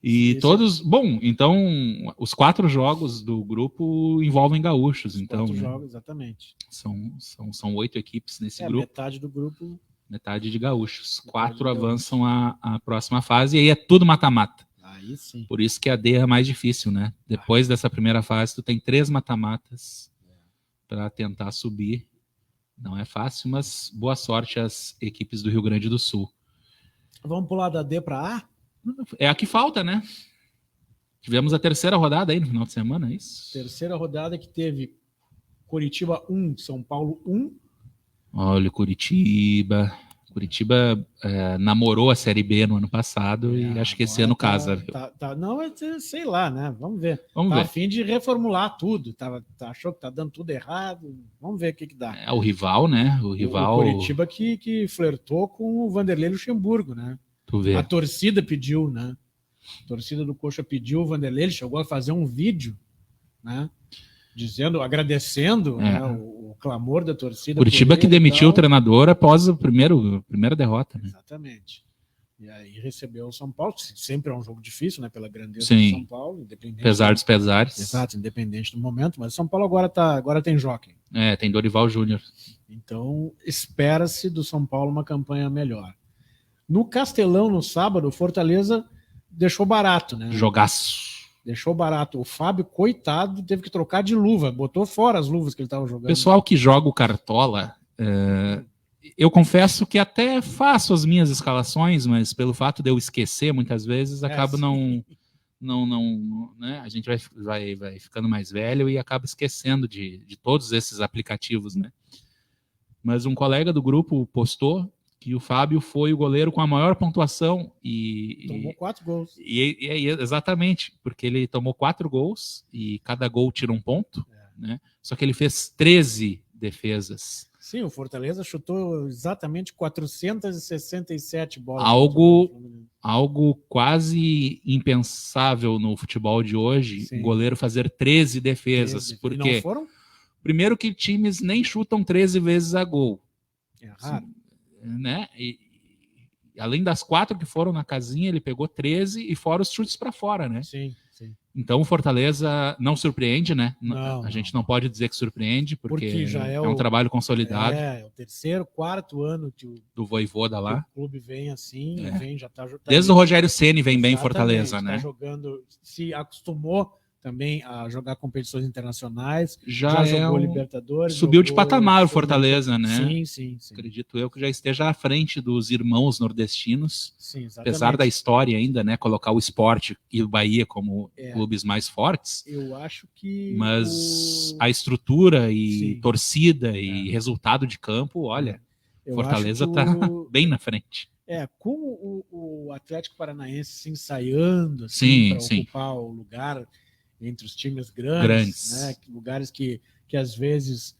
E bom, então os 4 jogos do grupo envolvem gaúchos, então, 4 né? jogos, exatamente. São 8 equipes nesse grupo. Metade do grupo. Metade de gaúchos. 4 avançam à próxima fase e aí é tudo mata-mata. Aí sim. Por isso que a D é mais difícil, né? Depois dessa primeira fase, tu tem 3 mata-matas para tentar subir. Não é fácil, mas boa sorte às equipes do Rio Grande do Sul. Vamos pular da D para A? É a que falta, né? Tivemos a 3ª rodada aí no final de semana, é isso? 3ª rodada que teve Coritiba 1, São Paulo 1. Olha, Curitiba namorou a Série B no ano passado e acho que esse ano casa. Não, sei lá, né? Vamos ver. Vamos ver. A fim de reformular tudo. Achou que tá dando tudo errado. Vamos ver o que dá. O rival, né? O Coritiba que flertou com o Vanderlei Luxemburgo, né? Tu vê. A torcida pediu, né? A torcida do Coxa pediu o Vanderlei, ele chegou a fazer um vídeo, né? Agradecendo né, o clamor da torcida. Curitiba que demitiu o treinador após a primeira derrota. Né? Exatamente. E aí recebeu o São Paulo, sempre é um jogo difícil, né? Pela grandeza Sim. do São Paulo, independente. Apesar dos pesares. Exato, independente do momento, mas o São Paulo agora tem jockey. Tem Dorival Júnior. Então, espera-se do São Paulo uma campanha melhor. No Castelão, no sábado, o Fortaleza deixou barato, né? Jogaço. Deixou barato. O Fábio, coitado, teve que trocar de luva. Botou fora as luvas que ele estava jogando. Pessoal que joga o Cartola, eu confesso que até faço as minhas escalações, mas pelo fato de eu esquecer muitas vezes, acabo não, né? A gente vai ficando mais velho e acaba esquecendo de todos esses aplicativos, né? Mas um colega do grupo postou que o Fábio foi o goleiro com a maior pontuação tomou 4 gols. Exatamente, porque ele tomou 4 gols e cada gol tira um ponto, né? Só que ele fez 13 defesas. Sim, o Fortaleza chutou exatamente 467 bolas. Algo quase impensável no futebol de hoje, Sim. um goleiro fazer 13 defesas. Porque, não foram? Primeiro que times nem chutam 13 vezes a gol. É raro. Né? E além das 4 que foram na casinha, ele pegou 13 e fora os chutes para fora, né? Sim, sim. Então o Fortaleza não surpreende, né? Não, a gente não pode dizer que surpreende, porque já é um trabalho consolidado. É o terceiro, quarto ano que do Vojvoda lá. O clube vem assim, já tá desde o Rogério Ceni vem bem Fortaleza, né? Tá jogando, se acostumou também a jogar competições internacionais, já jogou Libertadores. Subiu de patamar o Fortaleza, né? Sim. Acredito eu que já esteja à frente dos irmãos nordestinos. Sim, exatamente. Apesar da história ainda, né? Colocar o Sport e o Bahia como clubes mais fortes. Eu acho que... Mas a estrutura e torcida e resultado de campo, olha, Fortaleza tá bem na frente. Com o Atlético Paranaense se ensaiando assim, para ocupar o lugar entre os times grandes. Né? Lugares que às vezes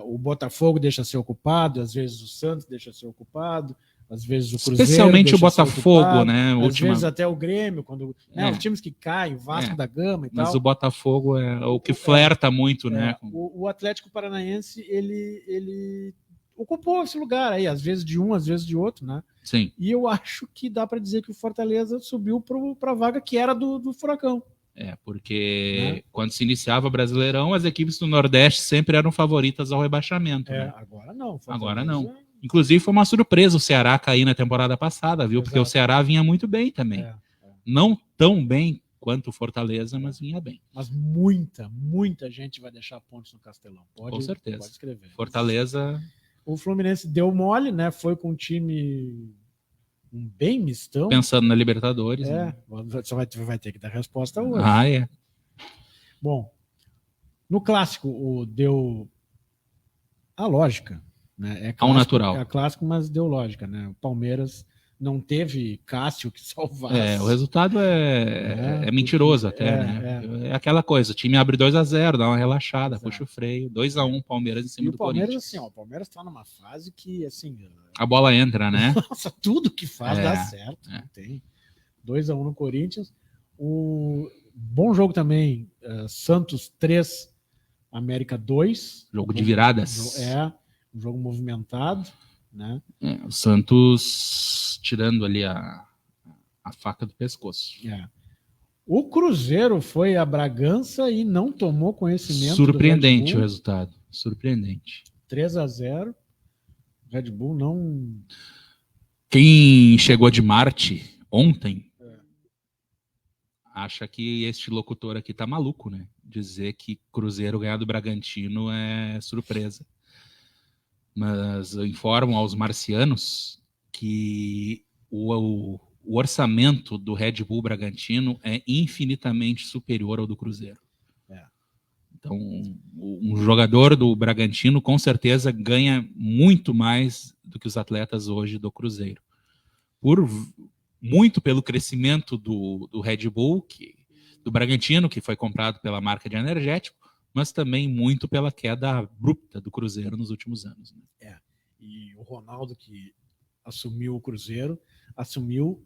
o Botafogo deixa ser ocupado, às vezes o Santos deixa ser ocupado, às vezes o Cruzeiro, especialmente o Botafogo, né? Às vezes até o Grêmio, quando os times que caem, o Vasco da Gama e tal. Mas o Botafogo é o que flerta muito, né? O Atlético Paranaense, ele ocupou esse lugar aí, às vezes de um, às vezes de outro, né? Sim. E eu acho que dá para dizer que o Fortaleza subiu para a vaga que era do Furacão. Porque quando se iniciava o Brasileirão, as equipes do Nordeste sempre eram favoritas ao rebaixamento. Né? Agora não. Agora não. Inclusive foi uma surpresa o Ceará cair na temporada passada, viu? Exato. Porque o Ceará vinha muito bem também. Não tão bem quanto o Fortaleza, mas vinha bem. Mas muita gente vai deixar pontos no Castelão. Com certeza. Pode escrever. Fortaleza... O Fluminense deu mole, né? Foi com um time bem mistão. Pensando na Libertadores. Né? Você vai ter que dar resposta hoje. Bom, no clássico deu a lógica. Né? Ao natural. É clássico, mas deu lógica. Né? O Palmeiras não teve Cássio que salvasse. O resultado é mentiroso até, né? É aquela coisa, o time abre 2-0, dá uma relaxada, puxa o freio, 2-1, Palmeiras em cima do Corinthians. Assim, o Palmeiras tá numa fase que, assim... A bola entra, né? Nossa, tudo que faz dá certo. Tem 2-1 no Corinthians. O bom jogo também, Santos 3, América 2. Jogo de viradas. Um jogo movimentado, né? O Santos tirando ali a faca do pescoço. O Cruzeiro foi a Bragança e não tomou conhecimento. Surpreendente o resultado. Surpreendente. 3-0. Red Bull não... Quem chegou de Marte ontem acha que este locutor aqui tá maluco, né? Dizer que Cruzeiro ganhar do Bragantino é surpresa. Mas eu informo aos marcianos que o orçamento do Red Bull Bragantino é infinitamente superior ao do Cruzeiro. Então, um jogador do Bragantino com certeza ganha muito mais do que os atletas hoje do Cruzeiro. Muito pelo crescimento do Red Bull, do Bragantino, que foi comprado pela marca de energético, mas também muito pela queda abrupta do Cruzeiro nos últimos anos. Né? E o Ronaldo, que assumiu o Cruzeiro, assumiu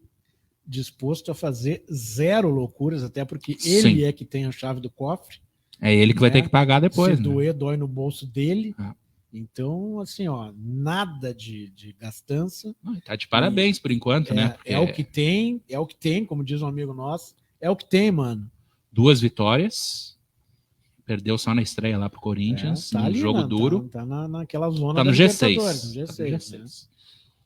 disposto a fazer 0 loucuras, até porque ele é que tem a chave do cofre. É ele que vai ter que pagar depois. Se doer, dói no bolso dele. Então, assim, nada de gastança. Tá de parabéns por enquanto, né? Porque é o que tem, como diz um amigo nosso. É o que tem, mano. 2 vitórias. Perdeu só na estreia lá pro Corinthians, tá num ali, jogo duro. Tá naquela zona tá no G6. No G6. Né?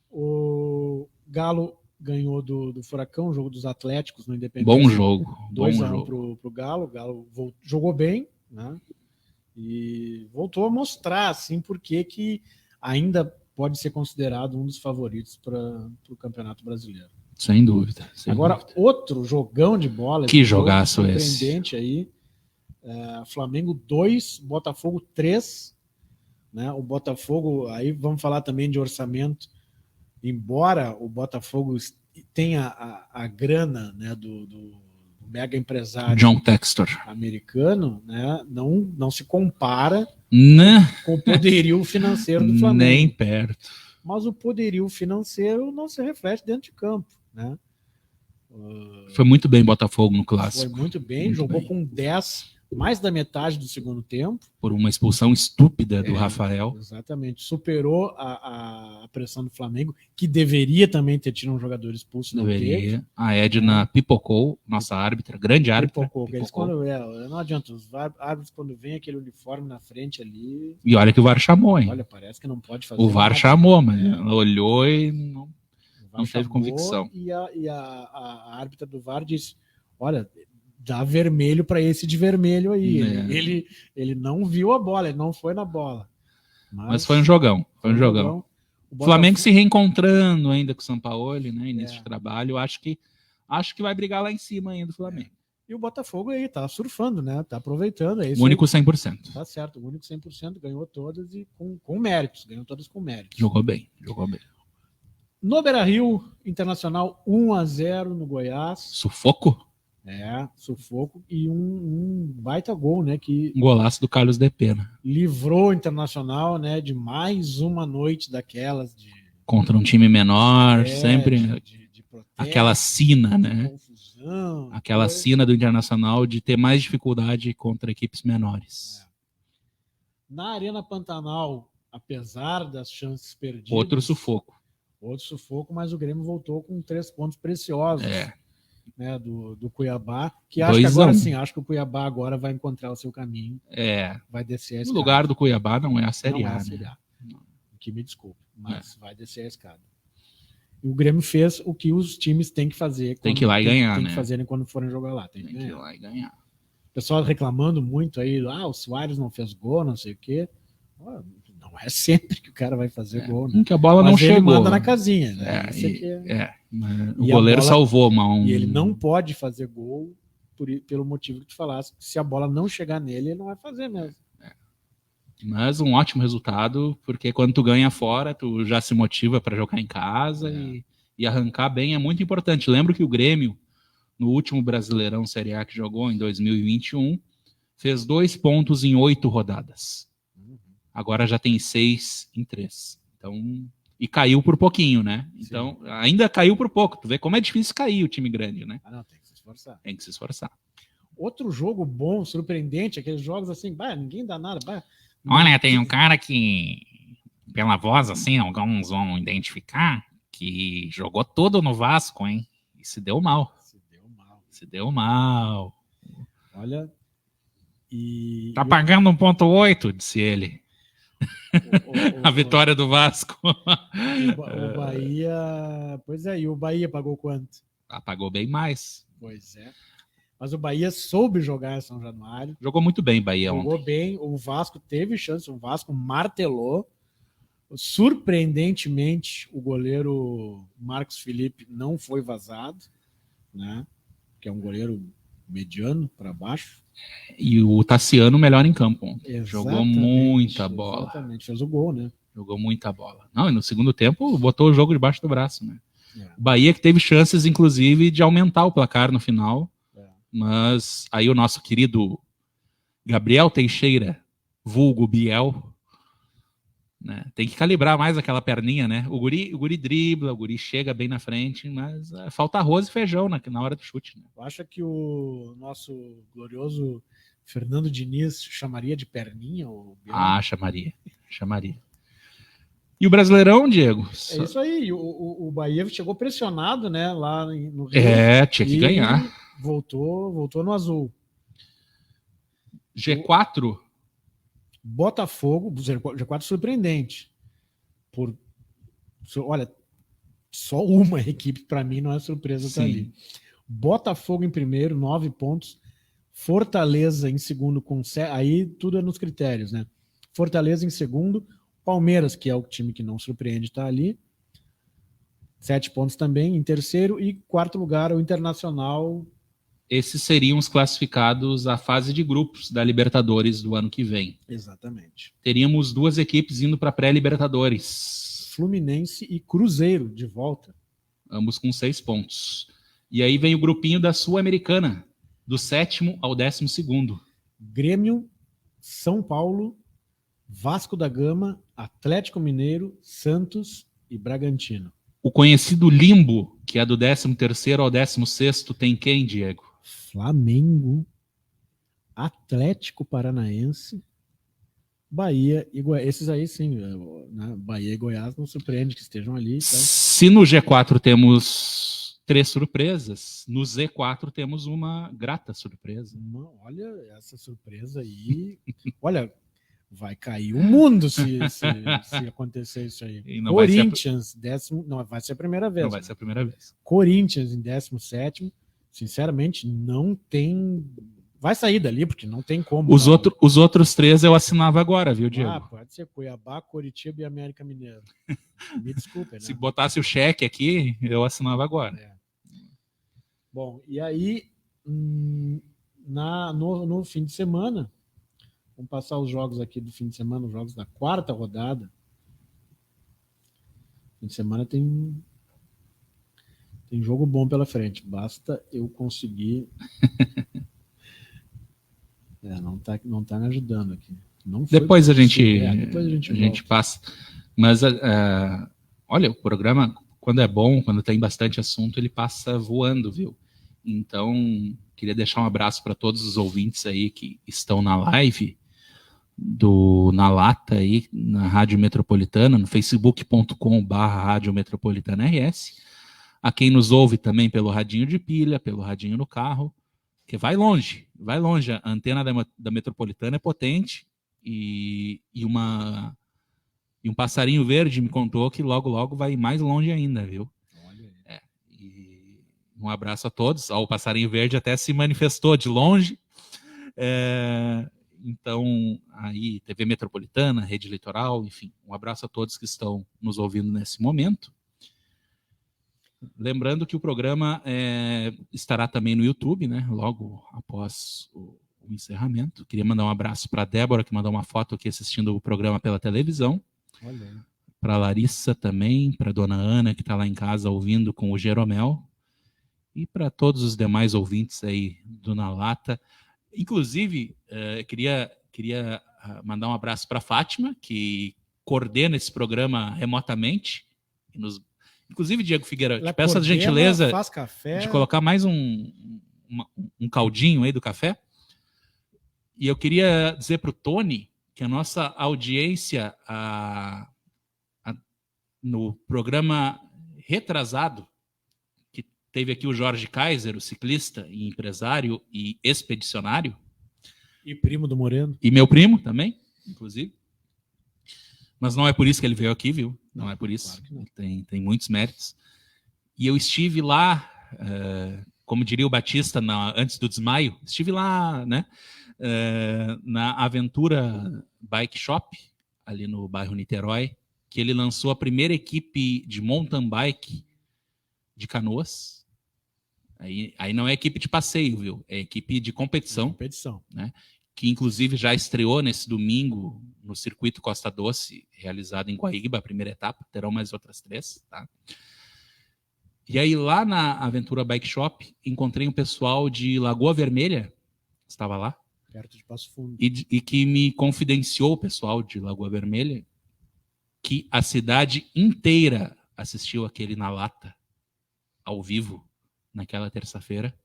O Galo ganhou do Furacão, o jogo dos Atléticos no Independência. Bom jogo. 2-1 pro Galo. O Galo jogou bem, né? E voltou a mostrar, assim, porque que ainda pode ser considerado um dos favoritos para o Campeonato Brasileiro. Sem dúvida. Outro jogão de bola. Que jogaço surpreendente aí. Flamengo 2, Botafogo 3. Né? O Botafogo, aí vamos falar também de orçamento. Embora o Botafogo tenha a grana, né, do mega empresário John Textor. americano, né, não se compara Né? com o poderio financeiro do Flamengo. Nem perto. Mas o poderio financeiro não se reflete dentro de campo, né? Foi muito bem Botafogo no Foi clássico. muito bem, Muito jogou bem. com 10, mais da metade do segundo tempo. Por uma expulsão estúpida do Rafael. Exatamente, superou a pressão do Flamengo, que deveria também ter tido um jogador expulso. Não teve. Deveria. A Edna pipocou, nossa árbitra, grande árbitra. Não adianta, os árbitros quando vem aquele uniforme na frente ali... E olha que o VAR chamou, hein? Olha, parece que não pode fazer O VAR nada. chamou, mas ela olhou e não teve convicção. E a árbitra do VAR disse, olha, dá vermelho para esse de vermelho aí. Ele não viu a bola, ele não foi na bola. Mas foi um jogão. Foi um jogão. O Flamengo se reencontrando ainda com o Sampaoli, né? Início de trabalho. Acho que vai brigar lá em cima ainda o Flamengo. E o Botafogo aí tá surfando, né? Tá aproveitando. O único 100%. Tá certo, o único 100%, ganhou todas e com méritos. Ganhou todas com méritos. Jogou bem. No Beira-Rio, Internacional 1-0 no Goiás. Sufoco? Sufoco e um baita gol, né? Um golaço do Carlos De Pena. Livrou o Internacional, né? De mais uma noite daquelas contra um time menor, sempre de protesto, aquela sina, né? Confusão. Aquela sina do Internacional de ter mais dificuldade contra equipes menores. Na Arena Pantanal, apesar das chances perdidas. Outro sufoco, mas o Grêmio voltou com 3 pontos preciosos. Né, do Cuiabá, que acho que o Cuiabá agora vai encontrar o seu caminho. Vai descer a escada. O lugar do Cuiabá não é a Série A. Que me desculpe, mas vai descer a escada. E o Grêmio fez o que os times têm que fazer. Tem que ir lá e ganhar, tem né? que fazerem quando forem jogar lá. Tem que ir lá e ganhar. O pessoal reclamando muito aí, o Soares não fez gol, não sei o quê. Não é sempre que o cara vai fazer gol, né? Que a bola não chegou. Ele manda na casinha, né? O goleiro salvou E ele não pode fazer gol pelo motivo que tu falasse. Se a bola não chegar nele, ele não vai fazer mesmo. Mas um ótimo resultado, porque quando tu ganha fora, tu já se motiva para jogar em casa e arrancar bem é muito importante. Lembro que o Grêmio, no último Brasileirão Série A que jogou em 2021, fez 2 pontos em 8 rodadas. Agora já tem 6 em 3. Então, e caiu por pouquinho, né? Então, ainda caiu por pouco. Tu vê como é difícil cair o time grande, né? Não, tem que se esforçar. Tem que se esforçar. Outro jogo bom, surpreendente, aqueles jogos assim, ninguém dá nada. Olha, tem um cara que, pela voz, assim, alguns vão identificar, que jogou todo no Vasco, hein? E se deu mal. Se deu mal. Olha, tá pagando 1,8, disse ele. A vitória do Vasco. O Bahia... Pois é, e o Bahia pagou quanto? Pagou bem mais. Pois é. Mas o Bahia soube jogar em São Januário. Jogou muito bem, Bahia ontem. Jogou bem, o Vasco teve chance, o Vasco martelou. Surpreendentemente, o goleiro Marcos Felipe não foi vazado, né? Que é um goleiro mediano para baixo. E o Tassiano melhor em campo ontem. Exatamente, jogou muita bola. Exatamente, fez o gol, né? Jogou muita bola. Não, e no segundo tempo botou o jogo debaixo do braço, né? O Bahia que teve chances, inclusive, de aumentar o placar no final. Mas aí o nosso querido Gabriel Teixeira, vulgo Biel, né, tem que calibrar mais aquela perninha, né? O guri dribla, o guri chega bem na frente, mas falta arroz e feijão na hora do chute. Né? Acha que o nosso glorioso Fernando Diniz chamaria de perninha? Chamaria. E o Brasileirão, Diego? É isso aí, o Bahia chegou pressionado, né, lá no Rio. Tinha que ganhar. Voltou no azul. G4? Botafogo, G4 surpreendente. Olha, só uma equipe para mim não é surpresa tá ali. Botafogo em primeiro, 9 pontos. Fortaleza em segundo com 7. Aí tudo é nos critérios, né? Fortaleza em segundo. Palmeiras, que é o time que não surpreende, está ali. 7 pontos também em terceiro. E quarto lugar, o Internacional. Esses seriam os classificados à fase de grupos da Libertadores do ano que vem. Exatamente. Teríamos 2 equipes indo para pré-Libertadores. Fluminense e Cruzeiro de volta. Ambos com 6 pontos. E aí vem o grupinho da Sul-Americana. do 7º ao 12º. Grêmio, São Paulo, Vasco da Gama, Atlético Mineiro, Santos e Bragantino. O conhecido limbo, que é do 13º ao 16º, tem quem, Diego? Flamengo, Atlético Paranaense, Bahia e Goiás. Esses aí sim, né? Bahia e Goiás não surpreende que estejam ali. Então... Se no G4 temos 3 surpresas, no Z4 temos uma grata surpresa. Não, olha essa surpresa aí. Olha, vai cair o mundo se acontecer isso aí. E não Corinthians, não vai ser a primeira vez. Não vai ser a primeira vez. Corinthians em 17º, sinceramente, não tem... Vai sair dali, porque não tem como. Os outros 3 eu assinava agora, viu, Diego? Pode ser Cuiabá, Coritiba e América Mineiro. Me desculpe, né? Se botasse o cheque aqui, eu assinava agora. Bom, e aí, no fim de semana, vamos passar os jogos aqui do fim de semana, os jogos da 4ª rodada. Fim de semana tem jogo bom pela frente. Basta eu conseguir... não tá me ajudando aqui. Depois a gente passa. Mas, olha, o programa, quando é bom, quando tem bastante assunto, ele passa voando, viu? Então, queria deixar um abraço para todos os ouvintes aí que estão na live Na Lata aí, na Rádio Metropolitana, no facebook.com/Rádio Metropolitana RS. A quem nos ouve também pelo radinho de pilha, pelo radinho no carro, que vai longe. A antena da Metropolitana é potente e um passarinho verde me contou que logo vai mais longe ainda, viu? E um abraço a todos. O passarinho verde até se manifestou de longe. Então, aí, TV Metropolitana, Rede Litoral, enfim, um abraço a todos que estão nos ouvindo nesse momento. Lembrando que o programa estará também no YouTube, né? Logo após o encerramento. Queria mandar um abraço para a Débora, que mandou uma foto aqui assistindo o programa pela televisão. Para a Larissa também, para a dona Ana, que está lá em casa ouvindo com o Jeromel. E para todos os demais ouvintes aí do Na Lata. Inclusive, queria mandar um abraço para a Fátima, que coordena esse programa remotamente. Inclusive, Diego Figueira, te peço a gentileza de colocar mais um caldinho aí do café. E eu queria dizer para o Tony que a nossa audiência no programa retrasado, que teve aqui o Jorge Kaiser, o ciclista e empresário e expedicionário. E primo do Moreno. E meu primo também, inclusive. Mas não é por isso que ele veio aqui, viu? Não é por isso. Claro que não. Tem muitos méritos. E eu estive lá, como diria o Batista antes do desmaio, estive lá, né, na Aventura Bike Shop, ali no bairro Niterói, que ele lançou a primeira equipe de mountain bike de Canoas. Aí não é equipe de passeio, viu? É equipe de competição. Né? Que inclusive já estreou nesse domingo no Circuito Costa Doce, realizado em Guaíba, a primeira etapa. Terão mais outras 3, tá? E aí lá na Aventura Bike Shop, encontrei um pessoal de Lagoa Vermelha, estava lá, perto de Passo Fundo, e que me confidenciou, o pessoal de Lagoa Vermelha, que a cidade inteira assistiu aquele Na Lata, ao vivo, naquela terça-feira,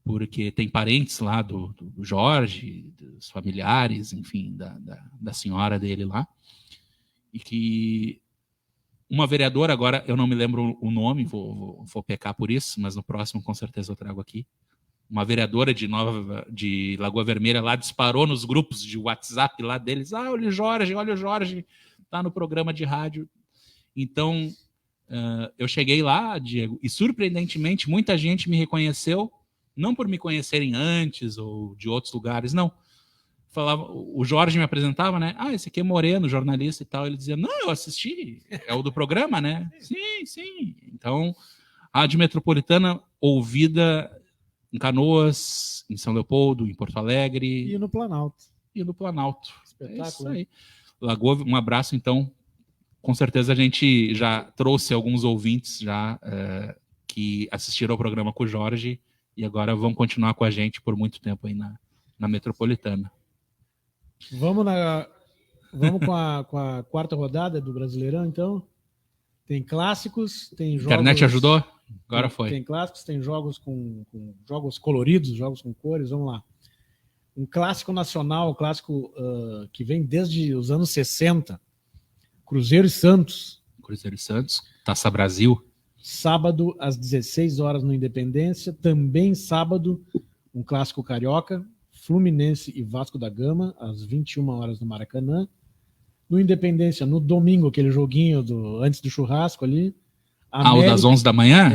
porque tem parentes lá do Jorge, dos familiares, enfim, da senhora dele lá, e que uma vereadora, agora eu não me lembro o nome, vou pecar por isso, mas no próximo com certeza eu trago aqui, uma vereadora de Lagoa Vermelha lá disparou nos grupos de WhatsApp lá deles, olha o Jorge, tá no programa de rádio. Então, eu cheguei lá, Diego, e surpreendentemente muita gente me reconheceu, não por me conhecerem antes ou de outros lugares, não. O Jorge me apresentava, né? Esse aqui é Moreno, jornalista e tal. Ele dizia, não, eu assisti, é o do programa, né? Sim. Então, a Rádio Metropolitana ouvida em Canoas, em São Leopoldo, em Porto Alegre. E no Planalto. Espetáculo. É isso aí. Lagoa, um abraço, então. Com certeza a gente já trouxe alguns ouvintes já que assistiram ao programa com o Jorge e agora vão continuar com a gente por muito tempo aí na Metropolitana. Vamos com a quarta rodada do Brasileirão, então. Tem clássicos, tem jogos... Internet ajudou? Agora foi. Tem clássicos, tem jogos com jogos coloridos, jogos com cores, vamos lá. Um clássico nacional, um clássico que vem desde os anos 60, Cruzeiro e Santos. Cruzeiro e Santos, Taça Brasil. Sábado, às 16 horas no Independência. Também sábado, um clássico carioca, Fluminense e Vasco da Gama, às 21 horas no Maracanã. No Independência, no domingo, aquele joguinho antes do churrasco ali. O das 11 da manhã?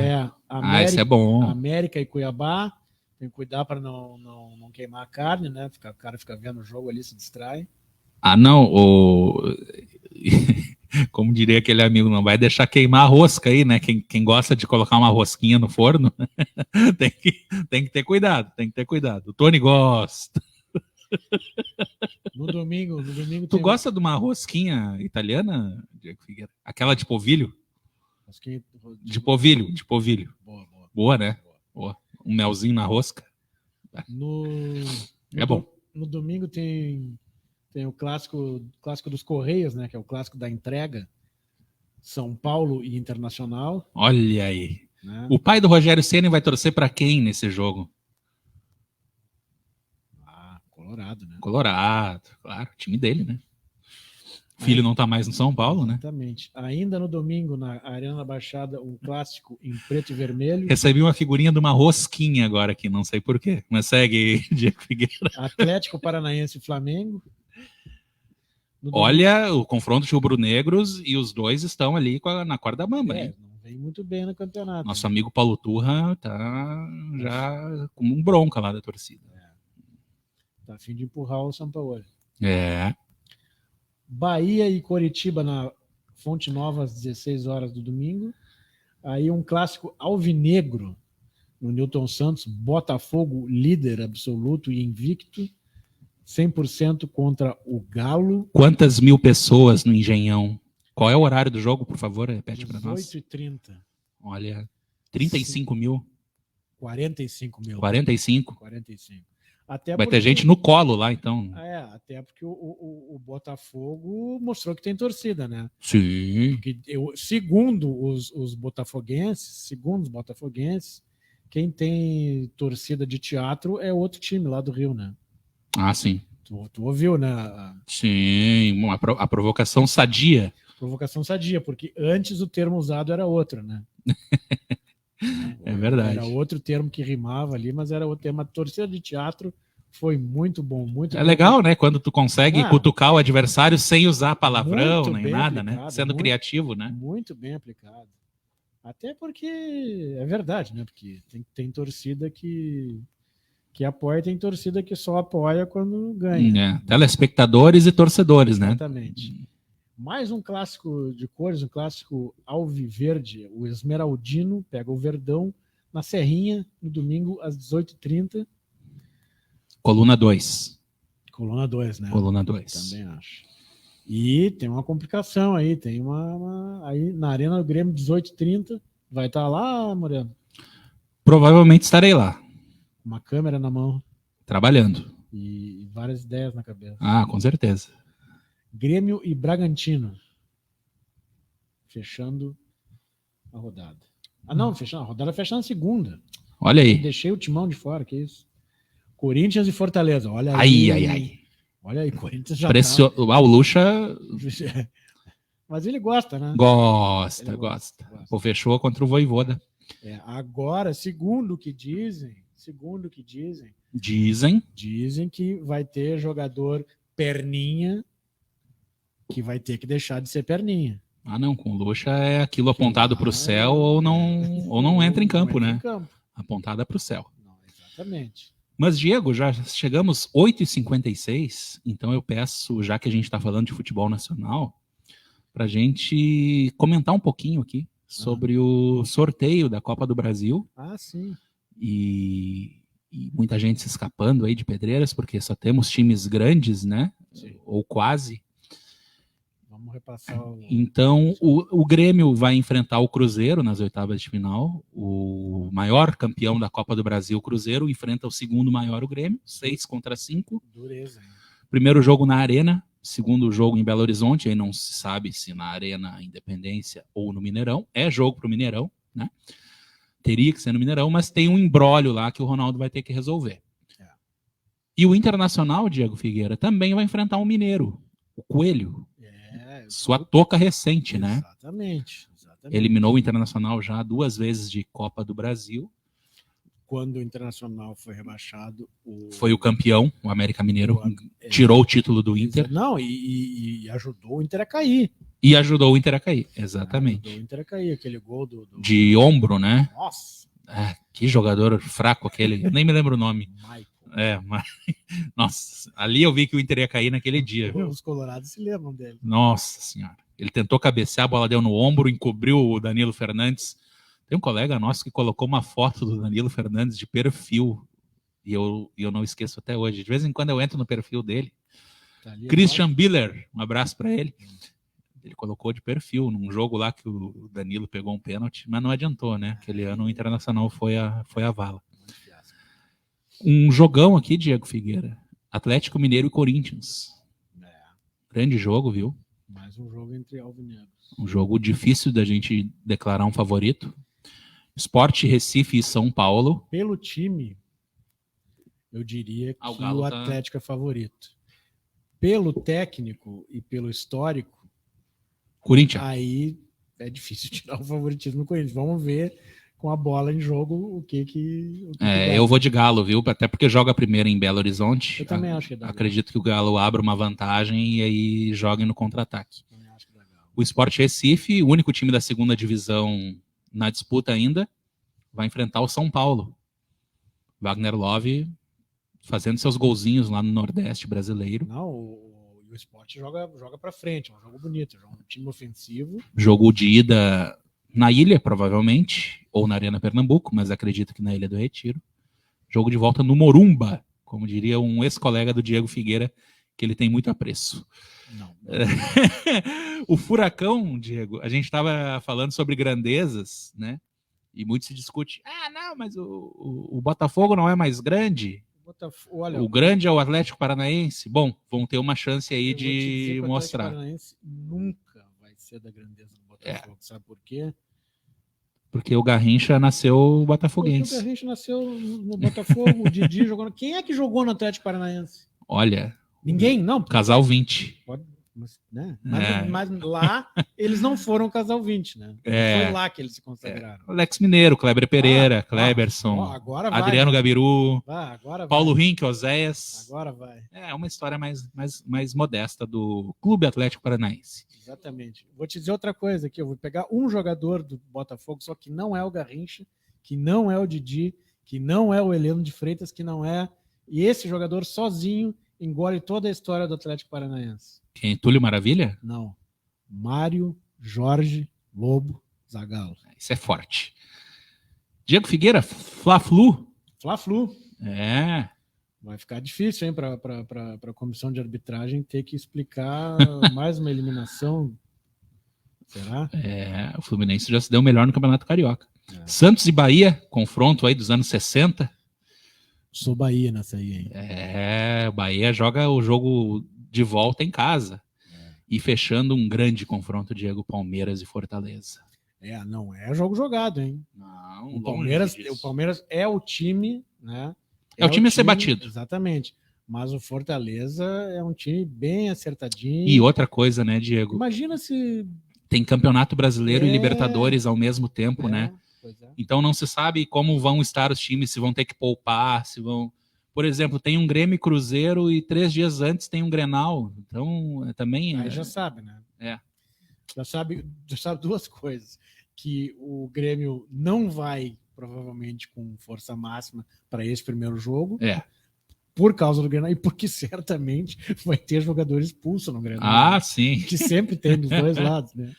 Esse é bom. América e Cuiabá. Tem que cuidar para não queimar a carne, né? O cara fica vendo o jogo ali, se distrai. Não, como diria aquele amigo, não vai deixar queimar a rosca aí, né? Quem gosta de colocar uma rosquinha no forno, tem que ter cuidado, O Tony gosta. No domingo Tu gosta de uma rosquinha italiana, Diego Figueira? Aquela de polvilho? De polvilho. Boa, né? Boa. Um melzinho na rosca. É bom. No domingo tem o clássico dos Correios, né? Que é o clássico da entrega. São Paulo e Internacional. Olha aí. Né? O pai do Rogério Ceni vai torcer para quem nesse jogo? Colorado, né? Colorado, claro, time dele, né? Filho não tá mais no São Paulo, né? Exatamente. Ainda no domingo, na Arena da Baixada, um clássico em preto e vermelho. Recebi uma figurinha de uma rosquinha agora aqui, não sei porquê. Mas segue, Diego Figueira. Atlético Paranaense e Flamengo. Olha, o confronto de rubro-negros e os dois estão ali na corda bamba, hein? Não vem muito bem no campeonato. Nosso amigo Paulo Turra tá já como um bronca lá da torcida. Tá a fim de empurrar o Sampaoli. Bahia e Coritiba na Fonte Nova às 16 horas do domingo. Aí um clássico alvinegro no Newton Santos, Botafogo líder absoluto e invicto, 100% contra o Galo. Quantas mil pessoas no Engenhão? Qual é o horário do jogo, por favor? Repete para nós. 18h30. Olha, 35 mil. 45 mil. 45? 45. Vai ter gente no colo lá, então. Até porque o Botafogo mostrou que tem torcida, né? Sim. Porque segundo os botafoguenses, quem tem torcida de teatro é outro time lá do Rio, né? Sim. Tu ouviu, né? Sim, a provocação sadia. Provocação sadia, porque antes o termo usado era outro, né? É verdade. Era outro termo que rimava ali, mas era outro termo. A torcida de teatro foi muito bom, muito bom. Legal, né? Quando tu consegue cutucar o adversário sem usar palavrão nem nada, aplicado, né? Sendo criativo, né? Muito bem aplicado. Até porque é verdade, né? Porque tem torcida que apoia, tem torcida que só apoia quando ganha. Telespectadores e torcedores, né? Exatamente. Mais um clássico de cores, um clássico alviverde. O Esmeraldino pega o Verdão na Serrinha, no domingo, às 18h30. Coluna 2. Coluna 2, né? Coluna 2. Também acho. E tem uma complicação aí. Tem aí na Arena do Grêmio, 18h30. Vai estar lá, Moreno? Provavelmente estarei lá. Uma câmera na mão. Trabalhando. E várias ideias na cabeça. Com certeza. Grêmio e Bragantino. Fechando a rodada. Fechando a rodada, fechando a segunda. Olha aí. Deixei o Timão de fora, que isso. Corinthians e Fortaleza. Olha aí. Ai. Olha aí, Corinthians já o Lucha... Mas ele gosta, né? Gosta. Pô, fechou contra o Voivoda. Agora, segundo o que dizem... Dizem que vai ter jogador perninha que vai ter que deixar de ser perninha. Não, com o Lucha é aquilo apontado para o céu ou não entra em campo, né? Apontada para o céu. Não, exatamente. Mas, Diego, já chegamos 8h56, então eu peço, já que a gente está falando de futebol nacional, para a gente comentar um pouquinho aqui sobre o sorteio da Copa do Brasil. Sim. E muita gente se escapando aí de pedreiras, porque só temos times grandes, né? Sim. Ou quase. Vamos repassar o... Então, o Grêmio vai enfrentar o Cruzeiro nas oitavas de final. O maior campeão da Copa do Brasil, o Cruzeiro, enfrenta o segundo maior, o Grêmio, 6-5. Dureza, hein? Primeiro jogo na Arena, segundo jogo em Belo Horizonte, aí não se sabe se na Arena Independência ou no Mineirão. É jogo pro Mineirão, né? Teria que ser no Mineirão, mas tem um imbróglio lá que o Ronaldo vai ter que resolver. É. E o Internacional, Diego Figueira, também vai enfrentar um mineiro, o Coelho. Sua toca recente, né? Exatamente. Eliminou o Internacional já 2 vezes de Copa do Brasil. Quando o Internacional foi rebaixado... Foi o campeão, o América Mineiro, tirou o título do Inter. Não, e ajudou o Inter a cair. E ajudou o Inter a cair, exatamente. Ajudou o Inter a cair, aquele gol de ombro, né? Nossa! Que jogador fraco aquele, eu nem me lembro o nome. Michael. Mas... Nossa, ali eu vi que o Inter ia cair naquele dia. Viu? Os colorados se lembram dele. Nossa senhora. Ele tentou cabecear, a bola deu no ombro, encobriu o Danilo Fernandes. Tem um colega nosso que colocou uma foto do Danilo Fernandes de perfil. E eu não esqueço até hoje. De vez em quando eu entro no perfil dele. Tá ali, Christian Biller, um abraço para ele. Ele colocou de perfil num jogo lá que o Danilo pegou um pênalti, mas não adiantou, né? Aquele ano o Internacional foi a vala. Um jogão aqui, Diego Figueira. Atlético Mineiro e Corinthians. Grande jogo, viu? Mais um jogo entre alvinegros. Um jogo difícil da gente declarar um favorito. Sport, Recife e São Paulo. Pelo time, eu diria que o Atlético é favorito. Pelo técnico e pelo histórico, Corinthians. Aí é difícil tirar o favoritismo do Corinthians. Vamos ver com a bola em jogo o que eu vou de Galo, viu? Até porque joga primeiro em Belo Horizonte. Eu também acho que dá. Acredito que o Galo abra uma vantagem e aí jogue no contra-ataque. O Sport Recife, o único time da segunda divisão na disputa ainda, vai enfrentar o São Paulo. Wagner Love fazendo seus golzinhos lá no Nordeste brasileiro. Não, o Sport joga pra frente, é um jogo bonito, é um time ofensivo. Jogo de ida na ilha, provavelmente, ou na Arena Pernambuco, mas acredito que na Ilha do Retiro. Jogo de volta no Morumba, como diria um ex-colega do Diego Figueira, que ele tem muito apreço. Não. O Furacão, Diego, a gente estava falando sobre grandezas, né? E muito se discute. Não, mas o Botafogo não é mais grande? Olha, o grande é o Atlético Paranaense. Bom, vão ter uma chance aí de mostrar. O Atlético Paranaense nunca vai ser da grandeza do Botafogo. Sabe por quê? Porque o Garrincha nasceu botafoguense. Porque o Garrincha nasceu no Botafogo, o Didi jogou. Quem é que jogou no Atlético Paranaense? Olha. Ninguém, não. Casal 20. Né? Mas lá eles não foram casal 20, né? Foi lá que eles se consagraram. Alex Mineiro, Kleber Pereira, Kleberson, Adriano Gabiru, Paulo Rink, Oséias. Agora vai. É uma história mais modesta do Clube Atlético Paranaense. Exatamente. Vou te dizer outra coisa aqui. Eu vou pegar um jogador do Botafogo, só que não é o Garrincha, que não é o Didi, que não é o Heleno de Freitas, que não é... E esse jogador sozinho engole toda a história do Atlético Paranaense. Quem? Túlio Maravilha? Não. Mário Jorge Lobo Zagallo. Isso é forte. Diego Figueira, Fla-Flu. Fla-Flu. É. Vai ficar difícil, hein, para a comissão de arbitragem ter que explicar mais uma eliminação. Será? O Fluminense já se deu melhor no Campeonato Carioca. Santos e Bahia, confronto aí dos anos 60. Sou Bahia nessa aí, hein? O Bahia joga o jogo de volta em casa. E fechando um grande confronto, Diego, Palmeiras e Fortaleza. Não é jogo jogado, hein? Não, o Palmeiras é o time, né? É o time a ser batido. Exatamente. Mas o Fortaleza é um time bem acertadinho. E outra coisa, né, Diego? Imagina se... Tem Campeonato Brasileiro e Libertadores ao mesmo tempo, né? Então não se sabe como vão estar os times, se vão ter que poupar, se vão... Por exemplo, tem um Grêmio e Cruzeiro e 3 dias antes tem um Grenal. Então, também... Aí já sabe, né? Já sabe 2 coisas. Que o Grêmio não vai, provavelmente, com força máxima para esse primeiro jogo. Por causa do Grenal. E porque certamente vai ter jogadores expulsos no Grenal. Sim. Que sempre tem dos dois lados, né?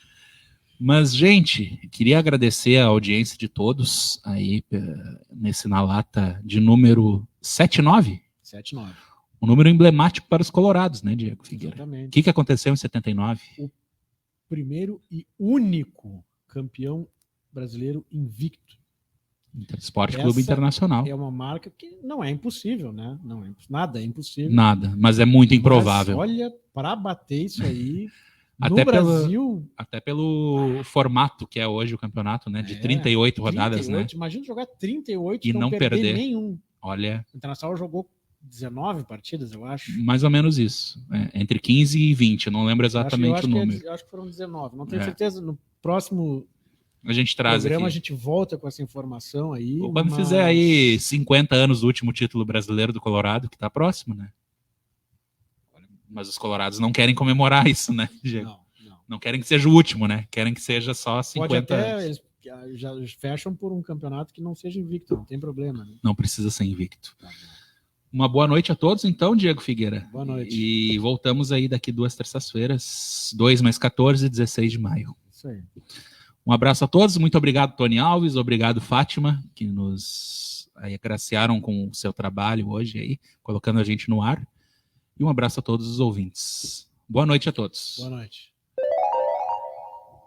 Mas, gente, queria agradecer a audiência de todos aí nesse Na Lata de número 79. 79. Um número emblemático para os colorados, né, Diego Figueira? Exatamente. O que aconteceu em 79? O primeiro e único campeão brasileiro invicto. Esporte Clube Internacional. É uma marca que não é impossível, né? Nada é impossível. Nada, mas é muito improvável. Mas, olha, para bater isso aí até no Brasil... Até pelo formato que é hoje o campeonato, né? De 38 rodadas, 38, né? Imagina jogar 38 e não perder nenhum. Olha... O Internacional jogou 19 partidas, eu acho. Mais ou menos isso. Entre 15 e 20, eu não lembro exatamente o número. Eu acho que foram 19, não tenho certeza. No próximo a gente traz programa aqui. A gente volta com essa informação aí. Ou quando fizer aí 50 anos do último título brasileiro do Colorado, que tá próximo, né? Mas os colorados não querem comemorar isso, né, Diego? Não querem que seja o último, né? Querem que seja só 50 Pode até, anos. Eles já fecham por um campeonato que não seja invicto, não tem problema. Né? Não precisa ser invicto. Tá. Uma boa noite a todos, então, Diego Figueira. Boa noite. E voltamos aí daqui 2 terças-feiras, 2 mais 14 e 16 de maio. Isso aí. Um abraço a todos, muito obrigado, Tony Alves, obrigado, Fátima, que nos aí agraciaram com o seu trabalho hoje aí, colocando a gente no ar. E um abraço a todos os ouvintes. Boa noite a todos. Boa noite.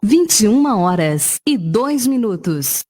21h02.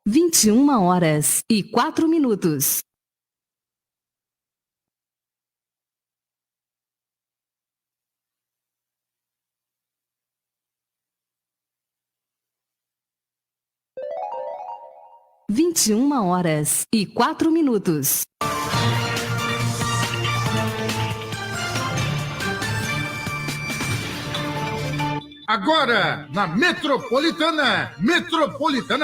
Vinte e 21h04. Vinte e 21h04. Agora, na Metropolitana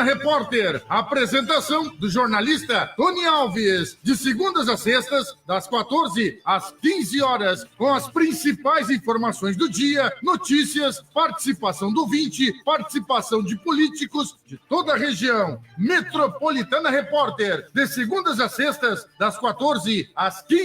Repórter, a apresentação do jornalista Tony Alves, de segundas a sextas, das 14 às 15 horas, com as principais informações do dia, notícias, participação do ouvinte, participação de políticos de toda a região. Metropolitana Repórter, de segundas a sextas, das 14 às 15